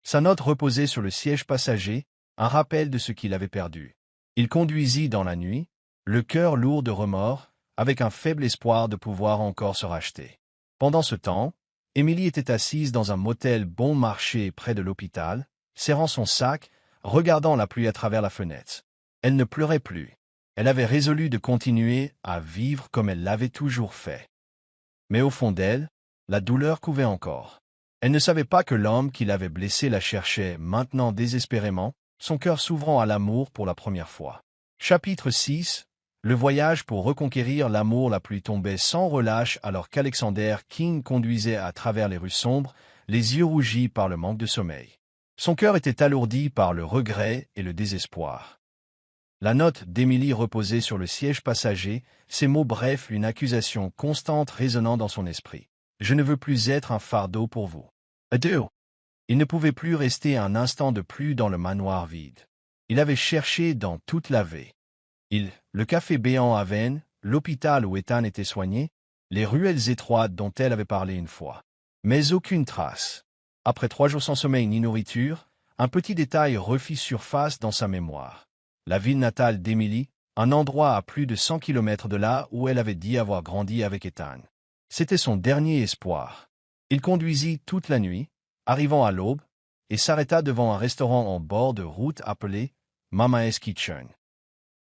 Sa note reposait sur le siège passager, un rappel de ce qu'il avait perdu. Il conduisit dans la nuit, le cœur lourd de remords, avec un faible espoir de pouvoir encore se racheter. Pendant ce temps, Émilie était assise dans un motel bon marché près de l'hôpital, serrant son sac, regardant la pluie à travers la fenêtre. Elle ne pleurait plus. Elle avait résolu de continuer à vivre comme elle l'avait toujours fait. Mais au fond d'elle, la douleur couvait encore. Elle ne savait pas que l'homme qui l'avait blessée la cherchait maintenant désespérément, son cœur s'ouvrant à l'amour pour la première fois. Chapitre 6. Le voyage pour reconquérir l'amour. La pluie tombait sans relâche alors qu'Alexander King conduisait à travers les rues sombres, les yeux rougis par le manque de sommeil. Son cœur était alourdi par le regret et le désespoir. La note d'Émilie reposait sur le siège passager, ces mots brefs, une accusation constante résonnant dans son esprit. « Je ne veux plus être un fardeau pour vous. Adieu !» Il ne pouvait plus rester un instant de plus dans le manoir vide. Il avait cherché dans toute la ville. Le café béant à Vennes, l'hôpital où Ethan était soigné, les ruelles étroites dont elle avait parlé une fois. Mais aucune trace. Après 3 jours sans sommeil ni nourriture, un petit détail refit surface dans sa mémoire. La ville natale d'Émilie, un endroit à plus de 100 kilomètres de là où elle avait dit avoir grandi avec Ethan. C'était son dernier espoir. Il conduisit toute la nuit, arrivant à l'aube, et s'arrêta devant un restaurant en bord de route appelé Mama's Kitchen.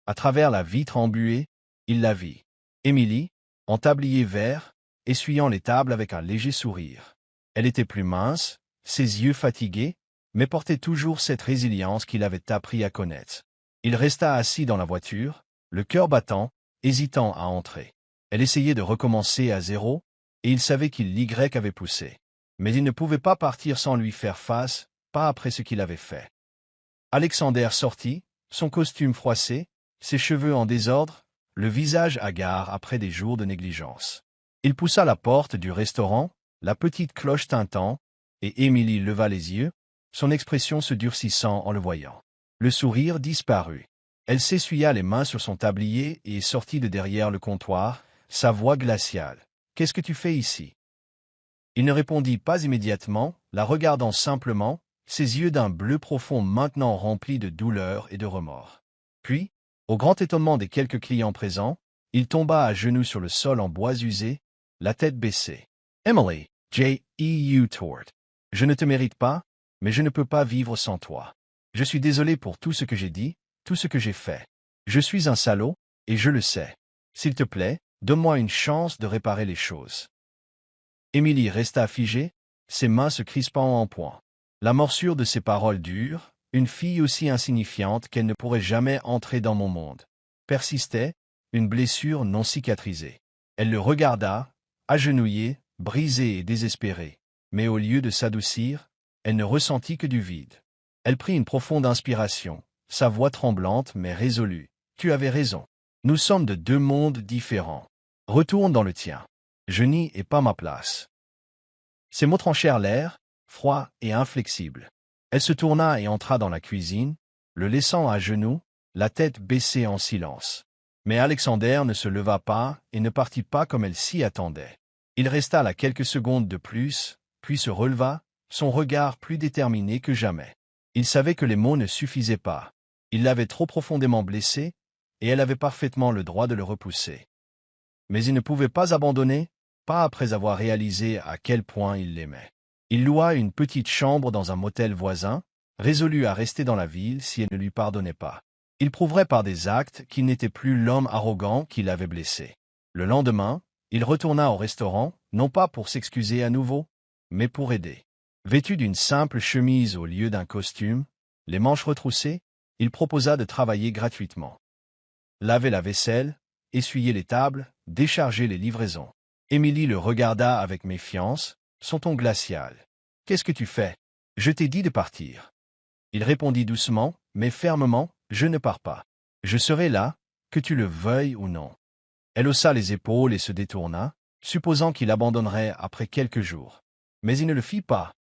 À travers la vitre embuée, il la vit. Émilie, en tablier vert, essuyant les tables avec un léger sourire. Elle était plus mince, ses yeux fatigués, mais portait toujours cette résilience qu'il avait appris à connaître. Il resta assis dans la voiture, le cœur battant, hésitant à entrer. Elle essayait de recommencer à zéro, et il savait qu'il l'Y avait poussé. Mais il ne pouvait pas partir sans lui faire face, pas après ce qu'il avait fait. Alexander sortit, son costume froissé, ses cheveux en désordre, le visage hagard après des jours de négligence. Il poussa la porte du restaurant, la petite cloche tintant, et Émilie leva les yeux, son expression se durcissant en le voyant. Le sourire disparut. Elle s'essuya les mains sur son tablier et sortit de derrière le comptoir, sa voix glaciale. « Qu'est-ce que tu fais ici ?» Il ne répondit pas immédiatement, la regardant simplement, ses yeux d'un bleu profond maintenant remplis de douleur et de remords. Puis, au grand étonnement des quelques clients présents, il tomba à genoux sur le sol en bois usé, la tête baissée. « Emily, J.E.U. Tort. Je ne te mérite pas, mais je ne peux pas vivre sans toi. Je suis désolé pour tout ce que j'ai dit, tout ce que j'ai fait. Je suis un salaud, et je le sais. S'il te plaît, donne-moi une chance de réparer les choses. » Émilie resta figée, ses mains se crispant en poing. La morsure de ses paroles dures, une fille aussi insignifiante qu'elle ne pourrait jamais entrer dans mon monde, persistait, une blessure non cicatrisée. Elle le regarda, agenouillée, brisée et désespérée, mais au lieu de s'adoucir, elle ne ressentit que du vide. Elle prit une profonde inspiration, sa voix tremblante mais résolue. « Tu avais raison. Nous sommes de deux mondes différents. Retourne dans le tien. Je n'y ai pas ma place. » Ces mots tranchèrent l'air, froid et inflexible. Elle se tourna et entra dans la cuisine, le laissant à genoux, la tête baissée en silence. Mais Alexander ne se leva pas et ne partit pas comme elle s'y attendait. Il resta là quelques secondes de plus, puis se releva, son regard plus déterminé que jamais. Il savait que les mots ne suffisaient pas. Il l'avait trop profondément blessée, et elle avait parfaitement le droit de le repousser. Mais il ne pouvait pas abandonner, pas après avoir réalisé à quel point il l'aimait. Il loua une petite chambre dans un motel voisin, résolu à rester dans la ville si elle ne lui pardonnait pas. Il prouverait par des actes qu'il n'était plus l'homme arrogant qui l'avait blessé. Le lendemain, il retourna au restaurant, non pas pour s'excuser à nouveau, mais pour aider. Vêtu d'une simple chemise au lieu d'un costume, les manches retroussées, il proposa de travailler gratuitement. Laver la vaisselle, essuyer les tables, décharger les livraisons. Émilie le regarda avec méfiance, son ton glacial. « Qu'est-ce que tu fais? Je t'ai dit de partir. » Il répondit doucement, mais fermement, « Je ne pars pas. Je serai là, que tu le veuilles ou non. » Elle haussa les épaules et se détourna, supposant qu'il abandonnerait après quelques jours. Mais il ne le fit pas.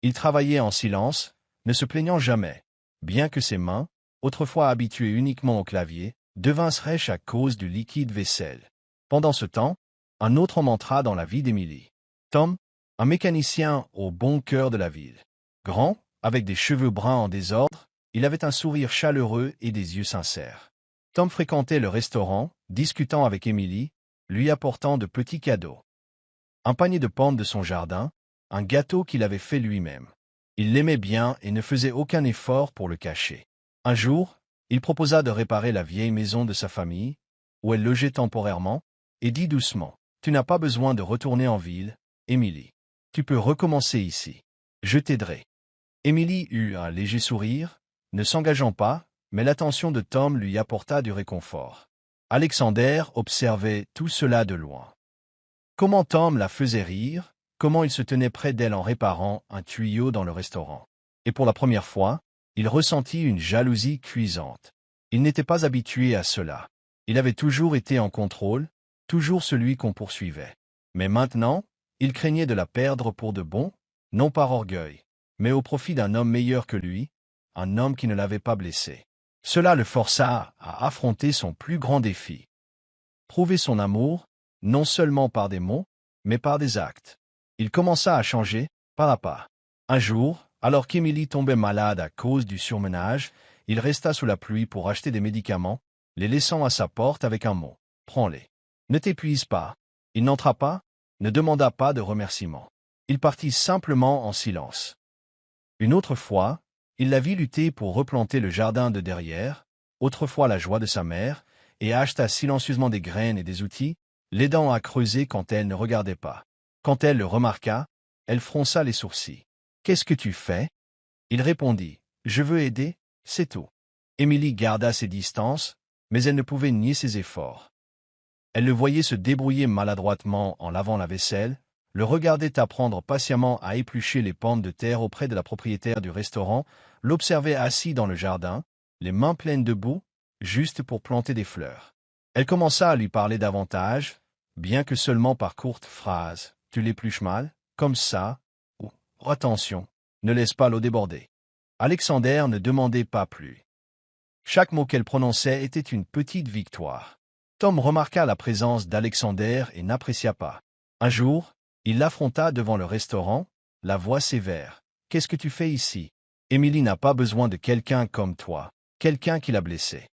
Il travaillait en silence, ne se plaignant jamais, bien que ses mains, autrefois habituées uniquement au clavier, devinssent rêches à cause du liquide vaisselle. Pendant ce temps, un autre homme entra dans la vie d'Émilie. Tom, un mécanicien au bon cœur de la ville. Grand, avec des cheveux bruns en désordre, il avait un sourire chaleureux et des yeux sincères. Tom fréquentait le restaurant, discutant avec Émilie, lui apportant de petits cadeaux. Un panier de pommes de son jardin, un gâteau qu'il avait fait lui-même. Il l'aimait bien et ne faisait aucun effort pour le cacher. Un jour, il proposa de réparer la vieille maison de sa famille, où elle logeait temporairement, et dit doucement, « Tu n'as pas besoin de retourner en ville, Émilie. Tu peux recommencer ici. Je t'aiderai. » Émilie eut un léger sourire, ne s'engageant pas, mais l'attention de Tom lui apporta du réconfort. Alexander observait tout cela de loin. Comment Tom la faisait rire, comment il se tenait près d'elle en réparant un tuyau dans le restaurant. Et pour la première fois, il ressentit une jalousie cuisante. Il n'était pas habitué à cela. Il avait toujours été en contrôle, toujours celui qu'on poursuivait. Mais maintenant, il craignait de la perdre pour de bon, non par orgueil, mais au profit d'un homme meilleur que lui, un homme qui ne l'avait pas blessé. Cela le força à affronter son plus grand défi. Prouver son amour, non seulement par des mots, mais par des actes. Il commença à changer, pas à pas. Un jour, alors qu'Émilie tombait malade à cause du surmenage, il resta sous la pluie pour acheter des médicaments, les laissant à sa porte avec un mot. « Prends-les. Ne t'épuise pas. » Il n'entra pas, ne demanda pas de remerciements. Il partit simplement en silence. Une autre fois, il la vit lutter pour replanter le jardin de derrière, autrefois la joie de sa mère, et acheta silencieusement des graines et des outils, l'aidant à creuser quand elle ne regardait pas. Quand elle le remarqua, elle fronça les sourcils. « Qu'est-ce que tu fais ?» Il répondit. « Je veux aider, c'est tout. » Émilie garda ses distances, mais elle ne pouvait nier ses efforts. Elle le voyait se débrouiller maladroitement en lavant la vaisselle, le regardait apprendre patiemment à éplucher les pommes de terre auprès de la propriétaire du restaurant, l'observait assis dans le jardin, les mains pleines de boue, juste pour planter des fleurs. Elle commença à lui parler davantage, bien que seulement par courtes phrases. « Tu l'épluches mal, comme ça ?» ou « Oh, attention, ne laisse pas l'eau déborder. » Alexander ne demandait pas plus. Chaque mot qu'elle prononçait était une petite victoire. Tom remarqua la présence d'Alexander et n'apprécia pas. Un jour, il l'affronta devant le restaurant, la voix sévère. « Qu'est-ce que tu fais ici? Émilie n'a pas besoin de quelqu'un comme toi, quelqu'un qui l'a blessée. »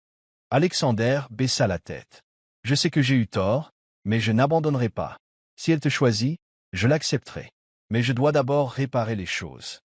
Alexander baissa la tête. « Je sais que j'ai eu tort, mais je n'abandonnerai pas. Si elle te choisit, je l'accepterai. Mais je dois d'abord réparer les choses. »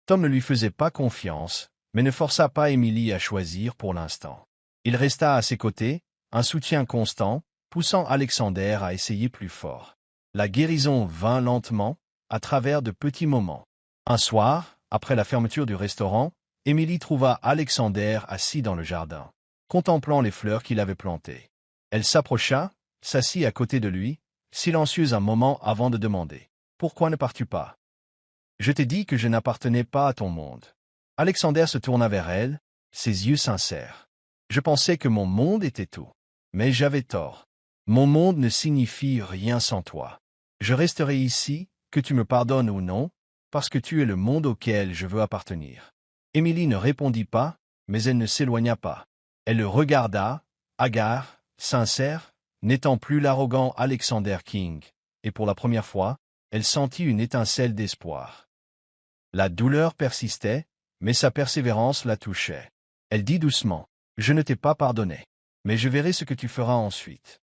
Tom ne lui faisait pas confiance, mais ne força pas Émilie à choisir pour l'instant. Il resta à ses côtés, un soutien constant, poussant Alexander à essayer plus fort. La guérison vint lentement, à travers de petits moments. Un soir, après la fermeture du restaurant, Émilie trouva Alexander assis dans le jardin, contemplant les fleurs qu'il avait plantées. Elle s'approcha, s'assit à côté de lui, silencieuse un moment avant de demander « Pourquoi ne pars-tu pas? Je t'ai dit que je n'appartenais pas à ton monde. » Alexander se tourna vers elle, ses yeux sincères. « Je pensais que mon monde était tout. Mais j'avais tort. Mon monde ne signifie rien sans toi. Je resterai ici, que tu me pardonnes ou non, parce que tu es le monde auquel je veux appartenir. » Émilie ne répondit pas, mais elle ne s'éloigna pas. Elle le regarda, hagard, sincère, n'étant plus l'arrogant Alexander King, et pour la première fois, elle sentit une étincelle d'espoir. La douleur persistait, mais sa persévérance la touchait. Elle dit doucement, « Je ne t'ai pas pardonné, mais je verrai ce que tu feras ensuite. »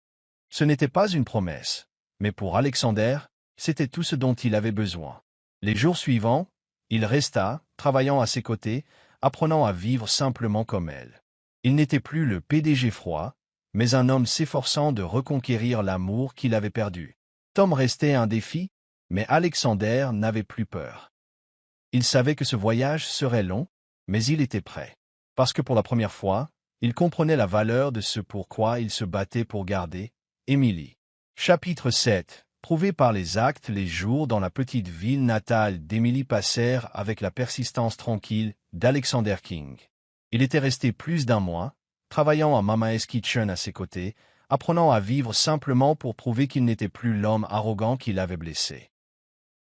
Ce n'était pas une promesse, mais pour Alexander, c'était tout ce dont il avait besoin. Les jours suivants, il resta, travaillant à ses côtés, apprenant à vivre simplement comme elle. Il n'était plus le PDG froid, mais un homme s'efforçant de reconquérir l'amour qu'il avait perdu. Tom restait un défi, mais Alexander n'avait plus peur. Il savait que ce voyage serait long, mais il était prêt. Parce que pour la première fois, il comprenait la valeur de ce pourquoi il se battait pour garder Émilie. Chapitre 7. Prouvé par les actes, les jours dans la petite ville natale d'Émilie passèrent avec la persistance tranquille d'Alexander King. Il était resté plus d'un mois, travaillant à Mama's Kitchen à ses côtés, apprenant à vivre simplement pour prouver qu'il n'était plus l'homme arrogant qui l'avait blessé.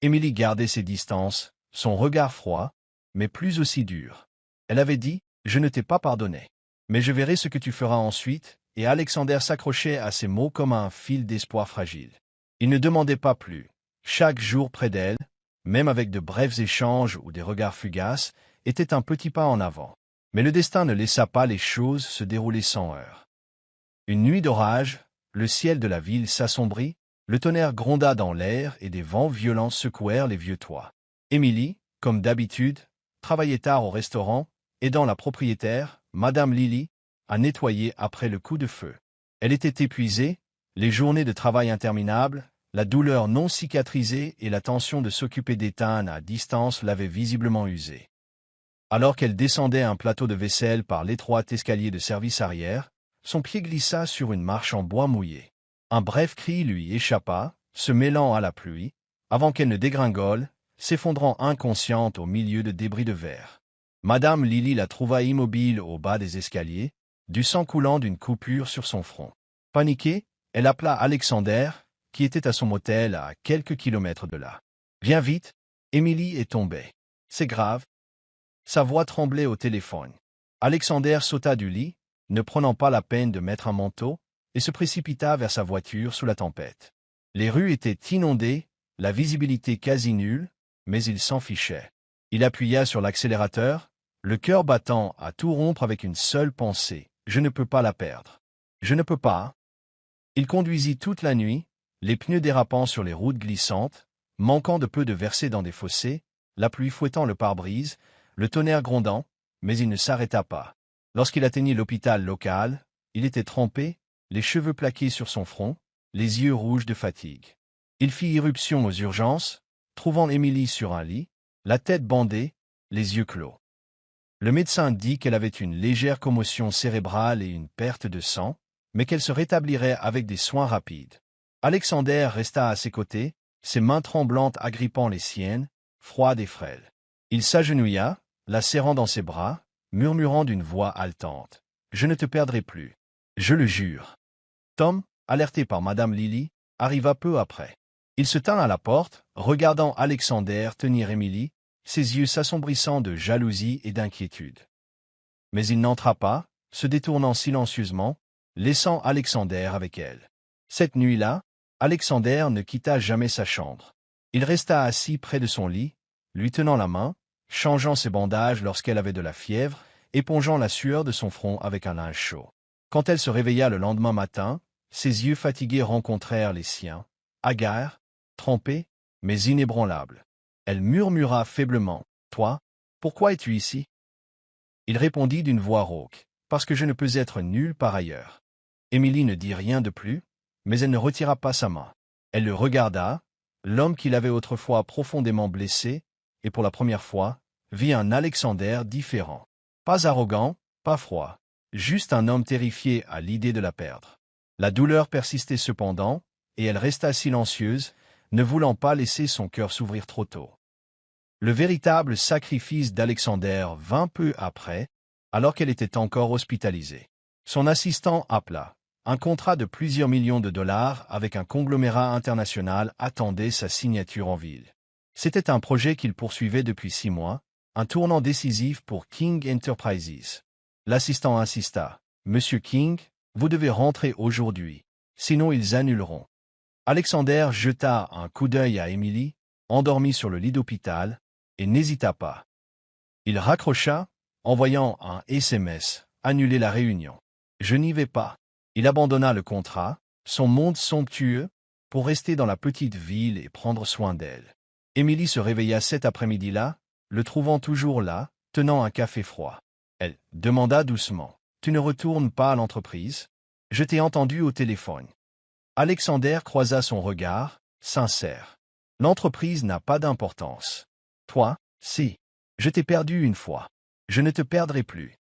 Émilie gardait ses distances, son regard froid, mais plus aussi dur. Elle avait dit « Je ne t'ai pas pardonné, mais je verrai ce que tu feras ensuite », et Alexander s'accrochait à ces mots comme à un fil d'espoir fragile. Il ne demandait pas plus. Chaque jour près d'elle, même avec de brefs échanges ou des regards fugaces, était un petit pas en avant. Mais le destin ne laissa pas les choses se dérouler sans heurts. Une nuit d'orage, le ciel de la ville s'assombrit, le tonnerre gronda dans l'air et des vents violents secouèrent les vieux toits. Émilie, comme d'habitude, travaillait tard au restaurant, aidant la propriétaire, Madame Lily, à nettoyer après le coup de feu. Elle était épuisée, les journées de travail interminables, la douleur non cicatrisée et la tension de s'occuper d'Ethan à distance l'avaient visiblement usée. Alors qu'elle descendait un plateau de vaisselle par l'étroit escalier de service arrière, son pied glissa sur une marche en bois mouillé. Un bref cri lui échappa, se mêlant à la pluie, avant qu'elle ne dégringole, s'effondrant inconsciente au milieu de débris de verre. Madame Lily la trouva immobile au bas des escaliers, du sang coulant d'une coupure sur son front. Paniquée, elle appela Alexander, qui était à son motel à quelques kilomètres de là. « Viens vite, Émilie est tombée. C'est grave. » Sa voix tremblait au téléphone. Alexander sauta du lit, ne prenant pas la peine de mettre un manteau, et se précipita vers sa voiture sous la tempête. Les rues étaient inondées, la visibilité quasi nulle, mais il s'en fichait. Il appuya sur l'accélérateur, le cœur battant à tout rompre avec une seule pensée. « Je ne peux pas la perdre. Je ne peux pas. » Il conduisit toute la nuit, les pneus dérapant sur les routes glissantes, manquant de peu de verser dans des fossés, la pluie fouettant le pare-brise, le tonnerre grondant, mais il ne s'arrêta pas. Lorsqu'il atteignit l'hôpital local, Il était trempé, les cheveux plaqués sur son front, les yeux rouges de fatigue. Il fit irruption aux urgences, trouvant Émilie sur un lit, la tête bandée, les yeux clos. Le médecin dit qu'elle avait une légère commotion cérébrale et une perte de sang, mais qu'elle se rétablirait avec des soins rapides. Alexander resta à ses côtés, ses mains tremblantes agrippant les siennes, froides et frêles. Il s'agenouilla, la serrant dans ses bras, murmurant d'une voix haletante. « Je ne te perdrai plus. Je le jure. » Tom, alerté par Madame Lily, arriva peu après. Il se tint à la porte, regardant Alexander tenir Émilie, ses yeux s'assombrissant de jalousie et d'inquiétude. Mais il n'entra pas, se détournant silencieusement, laissant Alexander avec elle. Cette nuit-là, Alexander ne quitta jamais sa chambre. Il resta assis près de son lit, lui tenant la main, changeant ses bandages lorsqu'elle avait de la fièvre, épongeant la sueur de son front avec un linge chaud. Quand elle se réveilla le lendemain matin, ses yeux fatigués rencontrèrent les siens, hagards, trempés, mais inébranlables. Elle murmura faiblement. « Toi, pourquoi es-tu ici ?» Il répondit d'une voix rauque. « Parce que je ne peux être nulle part ailleurs. » Émilie ne dit rien de plus, mais elle ne retira pas sa main. Elle le regarda, l'homme qui l'avait autrefois profondément blessé, et pour la première fois, vit un Alexander différent. Pas arrogant, pas froid, juste un homme terrifié à l'idée de la perdre. La douleur persistait cependant, et elle resta silencieuse, ne voulant pas laisser son cœur s'ouvrir trop tôt. Le véritable sacrifice d'Alexander vint peu après, alors qu'elle était encore hospitalisée. Son assistant appela. Un contrat de plusieurs millions de dollars avec un conglomérat international attendait sa signature en ville. C'était un projet qu'il poursuivait depuis 6 mois, un tournant décisif pour King Enterprises. L'assistant insista. « Monsieur King, vous devez rentrer aujourd'hui, sinon ils annuleront. » Alexander jeta un coup d'œil à Émilie, endormie sur le lit d'hôpital, et n'hésita pas. Il raccrocha, envoyant un SMS, annuler la réunion. « Je n'y vais pas. » Il abandonna le contrat, son monde somptueux, pour rester dans la petite ville et prendre soin d'elle. Émilie se réveilla cet après-midi-là, le trouvant toujours là, tenant un café froid. Elle demanda doucement. « Tu ne retournes pas à l'entreprise ? Je t'ai entendu au téléphone. » Alexander croisa son regard, sincère. « L'entreprise n'a pas d'importance. Toi, si. Je t'ai perdu une fois. Je ne te perdrai plus. »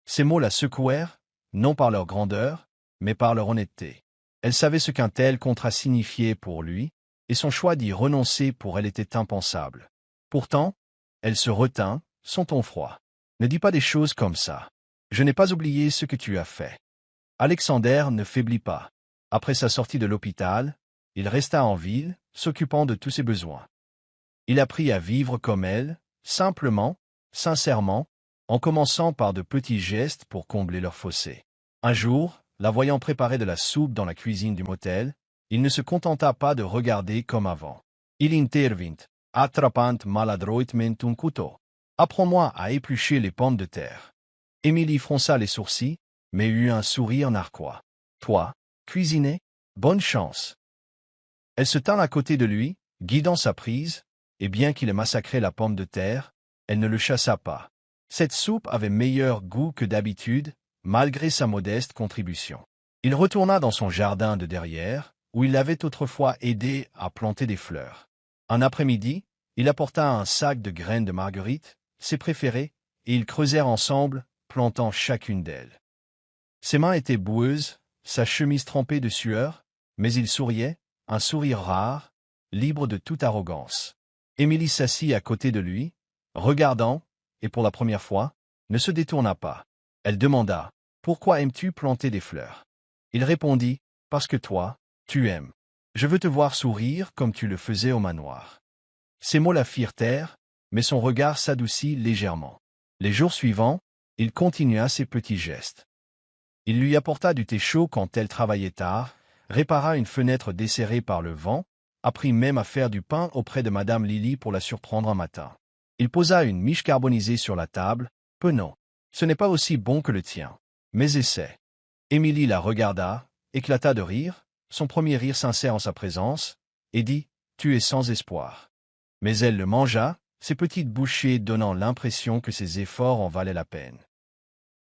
Ces mots la secouèrent, non par leur grandeur, mais par leur honnêteté. Elle savait ce qu'un tel contrat signifiait pour lui, et son choix d'y renoncer pour elle était impensable. Pourtant, elle se retint, son ton froid. « Ne dis pas des choses comme ça. Je n'ai pas oublié ce que tu as fait. » Alexander ne faiblit pas. Après sa sortie de l'hôpital, il resta en ville, s'occupant de tous ses besoins. Il apprit à vivre comme elle, simplement, sincèrement, en commençant par de petits gestes pour combler leur fossé. Un jour, la voyant préparer de la soupe dans la cuisine du motel, il ne se contenta pas de regarder comme avant. Il intervint, attrapant maladroitement un couteau. « Apprends-moi à éplucher les pommes de terre. » Émilie fronça les sourcils, mais eut un sourire narquois. « Toi, cuisiner, bonne chance. » Elle se tint à côté de lui, guidant sa prise, et bien qu'il ait massacré la pomme de terre, elle ne le chassa pas. Cette soupe avait meilleur goût que d'habitude, malgré sa modeste contribution. Il retourna dans son jardin de derrière, où il avait autrefois aidé à planter des fleurs. Un après-midi, il apporta un sac de graines de marguerite, ses préférées, et ils creusèrent ensemble, plantant chacune d'elles. Ses mains étaient boueuses, sa chemise trempée de sueur, mais il souriait, un sourire rare, libre de toute arrogance. Émilie s'assit à côté de lui, regardant, et pour la première fois, ne se détourna pas. Elle demanda, « Pourquoi aimes-tu planter des fleurs ?» Il répondit, « Parce que toi, tu aimes. Je veux te voir sourire comme tu le faisais au manoir. » Ces mots la firent taire, mais son regard s'adoucit légèrement. Les jours suivants, il continua ses petits gestes. Il lui apporta du thé chaud quand elle travaillait tard, répara une fenêtre desserrée par le vent, apprit même à faire du pain auprès de Madame Lily pour la surprendre un matin. Il posa une miche carbonisée sur la table. « Peu non. Ce n'est pas aussi bon que le tien. Mais essaie. » Émilie la regarda, éclata de rire, son premier rire sincère en sa présence, et dit « Tu es sans espoir. » Mais elle le mangea, ses petites bouchées donnant l'impression que ses efforts en valaient la peine.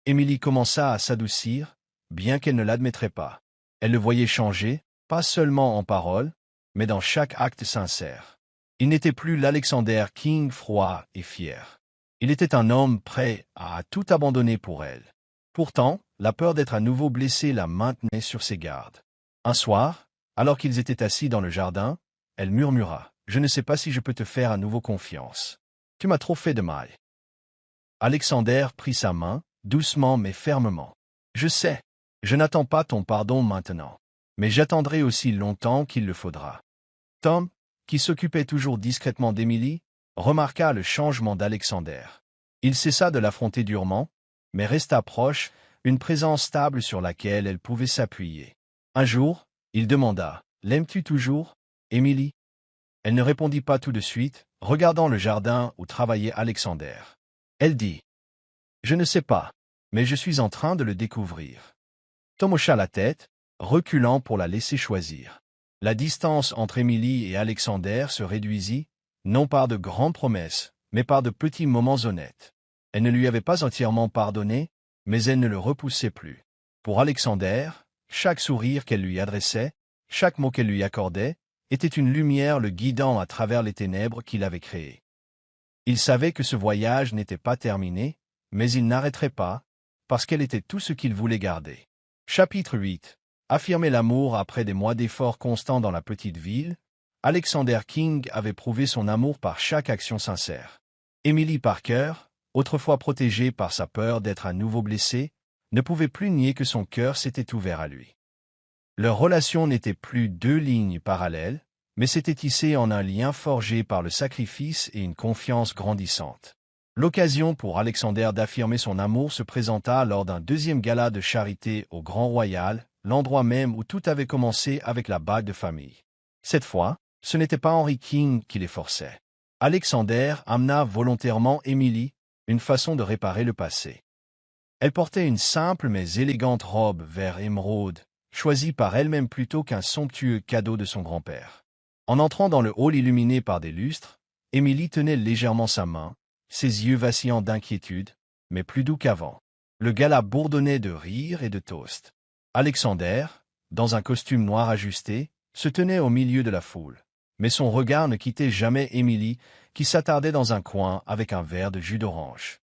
Émilie commença à s'adoucir, bien qu'elle ne l'admettrait pas. Elle le voyait changer, pas seulement en paroles, mais dans chaque acte sincère. Il n'était plus l'Alexander King froid et fier. Il était un homme prêt à tout abandonner pour elle. Pourtant, la peur d'être à nouveau blessé la maintenait sur ses gardes. Un soir, alors qu'ils étaient assis dans le jardin, elle murmura « Je ne sais pas si je peux te faire à nouveau confiance. Tu m'as trop fait de mal. » Alexander prit sa main, doucement mais fermement. « Je sais, je n'attends pas ton pardon maintenant, mais j'attendrai aussi longtemps qu'il le faudra. » Tom, qui s'occupait toujours discrètement d'Emily, remarqua le changement d'Alexander. Il cessa de l'affronter durement, mais resta proche, une présence stable sur laquelle elle pouvait s'appuyer. Un jour, il demanda « L'aimes-tu toujours, Emily ?» Elle ne répondit pas tout de suite, regardant le jardin où travaillait Alexander. Elle dit « Je ne sais pas, mais je suis en train de le découvrir. » Tom hocha la tête, reculant pour la laisser choisir. La distance entre Emily et Alexander se réduisit, non par de grandes promesses, mais par de petits moments honnêtes. Elle ne lui avait pas entièrement pardonné, mais elle ne le repoussait plus. Pour Alexander, chaque sourire qu'elle lui adressait, chaque mot qu'elle lui accordait, était une lumière le guidant à travers les ténèbres qu'il avait créées. Il savait que ce voyage n'était pas terminé, mais il n'arrêterait pas, parce qu'elle était tout ce qu'il voulait garder. Chapitre 8. Affirmer l'amour après des mois d'efforts constants dans la petite ville, Alexander King avait prouvé son amour par chaque action sincère. Emily Parker, autrefois protégée par sa peur d'être à nouveau blessée, ne pouvait plus nier que son cœur s'était ouvert à lui. Leur relation n'était plus deux lignes parallèles, mais s'était tissée en un lien forgé par le sacrifice et une confiance grandissante. L'occasion pour Alexander d'affirmer son amour se présenta lors d'un deuxième gala de charité au Grand Royal, l'endroit même où tout avait commencé avec la bague de famille. Cette fois, ce n'était pas Henry King qui les forçait. Alexander amena volontairement Emily, une façon de réparer le passé. Elle portait une simple mais élégante robe vert émeraude, choisie par elle-même plutôt qu'un somptueux cadeau de son grand-père. En entrant dans le hall illuminé par des lustres, Emily tenait légèrement sa main, ses yeux vacillant d'inquiétude, mais plus doux qu'avant. Le gala bourdonnait de rires et de toasts. Alexander, dans un costume noir ajusté, se tenait au milieu de la foule, mais son regard ne quittait jamais Emily, qui s'attardait dans un coin avec un verre de jus d'orange.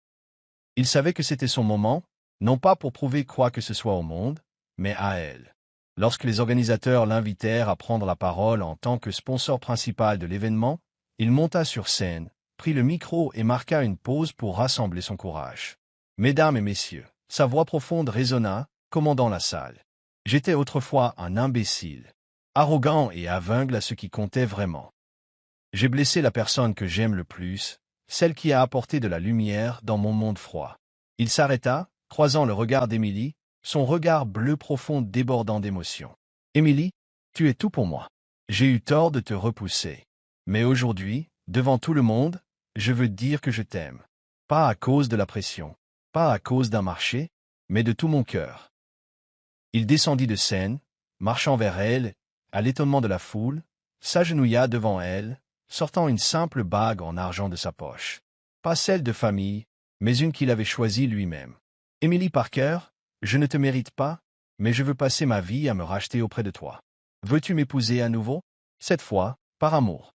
Il savait que c'était son moment, non pas pour prouver quoi que ce soit au monde, mais à elle. Lorsque les organisateurs l'invitèrent à prendre la parole en tant que sponsor principal de l'événement, il monta sur scène, prit le micro et marqua une pause pour rassembler son courage. « Mesdames et messieurs », sa voix profonde résonna, commandant la salle. « J'étais autrefois un imbécile, arrogant et aveugle à ce qui comptait vraiment. J'ai blessé la personne que j'aime le plus, celle qui a apporté de la lumière dans mon monde froid. » Il s'arrêta, croisant le regard d'Emily, son regard bleu profond débordant d'émotion. « Emily, tu es tout pour moi. J'ai eu tort de te repousser. Mais aujourd'hui, devant tout le monde, je veux dire que je t'aime. Pas à cause de la pression, pas à cause d'un marché, mais de tout mon cœur. » Il descendit de scène, marchant vers elle, à l'étonnement de la foule, s'agenouilla devant elle, sortant une simple bague en argent de sa poche. Pas celle de famille, mais une qu'il avait choisie lui-même. « Emily Parker, je ne te mérite pas, mais je veux passer ma vie à me racheter auprès de toi. Veux-tu m'épouser à nouveau? Cette fois, par amour. »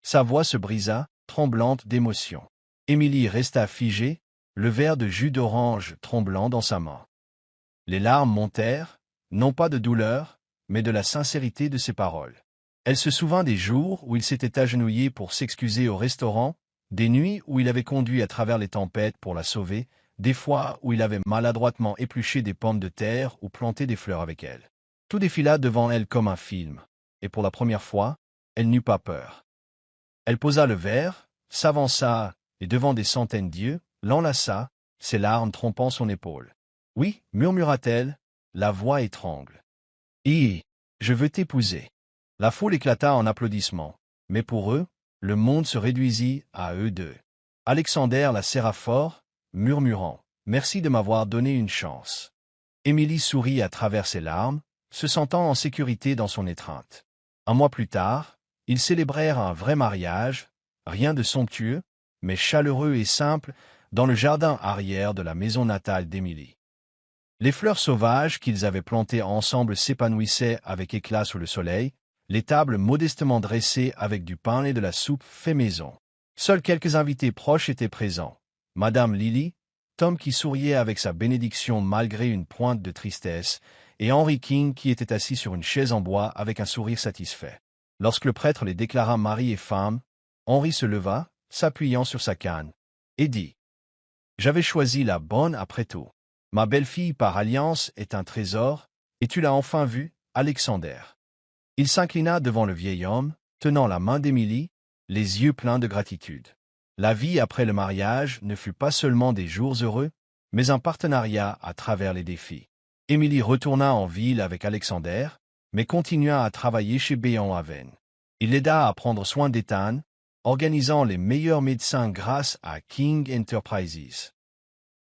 Sa voix se brisa, tremblante d'émotion. Emily resta figée, le verre de jus d'orange tremblant dans sa main. Les larmes montèrent, non pas de douleur, mais de la sincérité de ses paroles. Elle se souvint des jours où il s'était agenouillé pour s'excuser au restaurant, des nuits où il avait conduit à travers les tempêtes pour la sauver, des fois où il avait maladroitement épluché des pommes de terre ou planté des fleurs avec elle. Tout défila devant elle comme un film, et pour la première fois, elle n'eut pas peur. Elle posa le verre, s'avança, et devant des centaines d'yeux, l'enlaça, ses larmes trompant son épaule. « Oui, murmura-t-elle, la voix étrangle. « Je veux t'épouser. » La foule éclata en applaudissements, mais pour eux, le monde se réduisit à eux deux. Alexander la serra fort, murmurant « Merci de m'avoir donné une chance. » Emily sourit à travers ses larmes, se sentant en sécurité dans son étreinte. Un mois plus tard, ils célébrèrent un vrai mariage, rien de somptueux, mais chaleureux et simple, dans le jardin arrière de la maison natale d'Emily. Les fleurs sauvages qu'ils avaient plantées ensemble s'épanouissaient avec éclat sous le soleil, les tables modestement dressées avec du pain et de la soupe fait maison. Seuls quelques invités proches étaient présents. Madame Lily, Tom qui souriait avec sa bénédiction malgré une pointe de tristesse, et Henry King qui était assis sur une chaise en bois avec un sourire satisfait. Lorsque le prêtre les déclara mari et femme, Henry se leva, s'appuyant sur sa canne, et dit « J'avais choisi la bonne après tout. Ma belle-fille par alliance est un trésor, et tu l'as enfin vue, Alexander. » Il s'inclina devant le vieil homme, tenant la main d'Émilie, les yeux pleins de gratitude. La vie après le mariage ne fut pas seulement des jours heureux, mais un partenariat à travers les défis. Émilie retourna en ville avec Alexander, mais continua à travailler chez Béon Haven. Il l'aida à prendre soin d'Ethan, organisant les meilleurs médecins grâce à King Enterprises.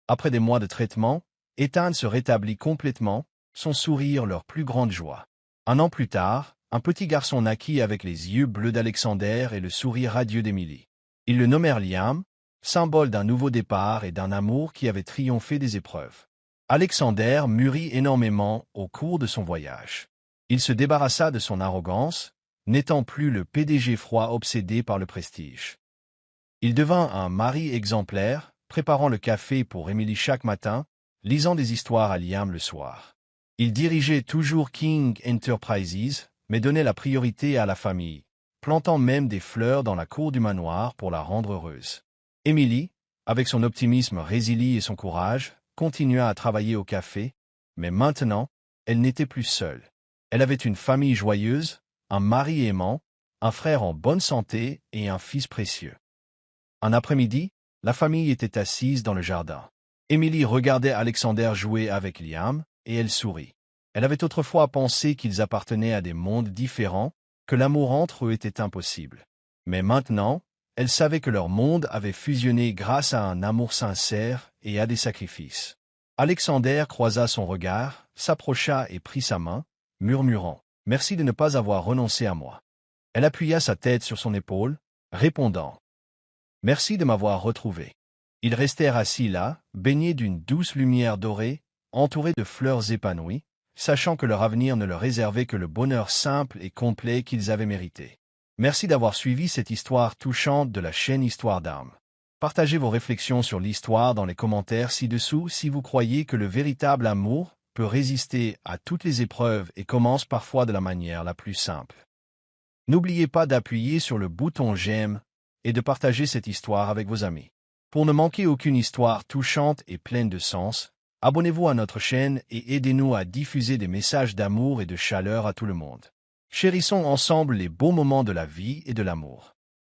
Après des mois de traitement, Ethan se rétablit complètement, son sourire leur plus grande joie. Un an plus tard, un petit garçon naquit avec les yeux bleus d'Alexander et le sourire radieux d'Émilie. Ils le nommèrent Liam, symbole d'un nouveau départ et d'un amour qui avait triomphé des épreuves. Alexander mûrit énormément au cours de son voyage. Il se débarrassa de son arrogance, n'étant plus le PDG froid obsédé par le prestige. Il devint un mari exemplaire, préparant le café pour Emily chaque matin, lisant des histoires à Liam le soir. Il dirigeait toujours King Enterprises, mais donnait la priorité à la famille, plantant même des fleurs dans la cour du manoir pour la rendre heureuse. Emily, avec son optimisme résili et son courage, continua à travailler au café, mais maintenant, elle n'était plus seule. Elle avait une famille joyeuse, un mari aimant, un frère en bonne santé et un fils précieux. Un après-midi, la famille était assise dans le jardin. Emily regardait Alexander jouer avec Liam, et elle sourit. Elle avait autrefois pensé qu'ils appartenaient à des mondes différents, que l'amour entre eux était impossible. Mais maintenant, elle savait que leur monde avait fusionné grâce à un amour sincère et à des sacrifices. Alexander croisa son regard, s'approcha et prit sa main, murmurant « Merci de ne pas avoir renoncé à moi. » Elle appuya sa tête sur son épaule, répondant « Merci de m'avoir retrouvé. » Ils restèrent assis là, baignés d'une douce lumière dorée, entourés de fleurs épanouies, sachant que leur avenir ne leur réservait que le bonheur simple et complet qu'ils avaient mérité. Merci d'avoir suivi cette histoire touchante de la chaîne Histoire d'âme. Partagez vos réflexions sur l'histoire dans les commentaires ci-dessous si vous croyez que le véritable amour peut résister à toutes les épreuves et commence parfois de la manière la plus simple. N'oubliez pas d'appuyer sur le bouton j'aime et de partager cette histoire avec vos amis. Pour ne manquer aucune histoire touchante et pleine de sens, abonnez-vous à notre chaîne et aidez-nous à diffuser des messages d'amour et de chaleur à tout le monde. Chérissons ensemble les beaux moments de la vie et de l'amour.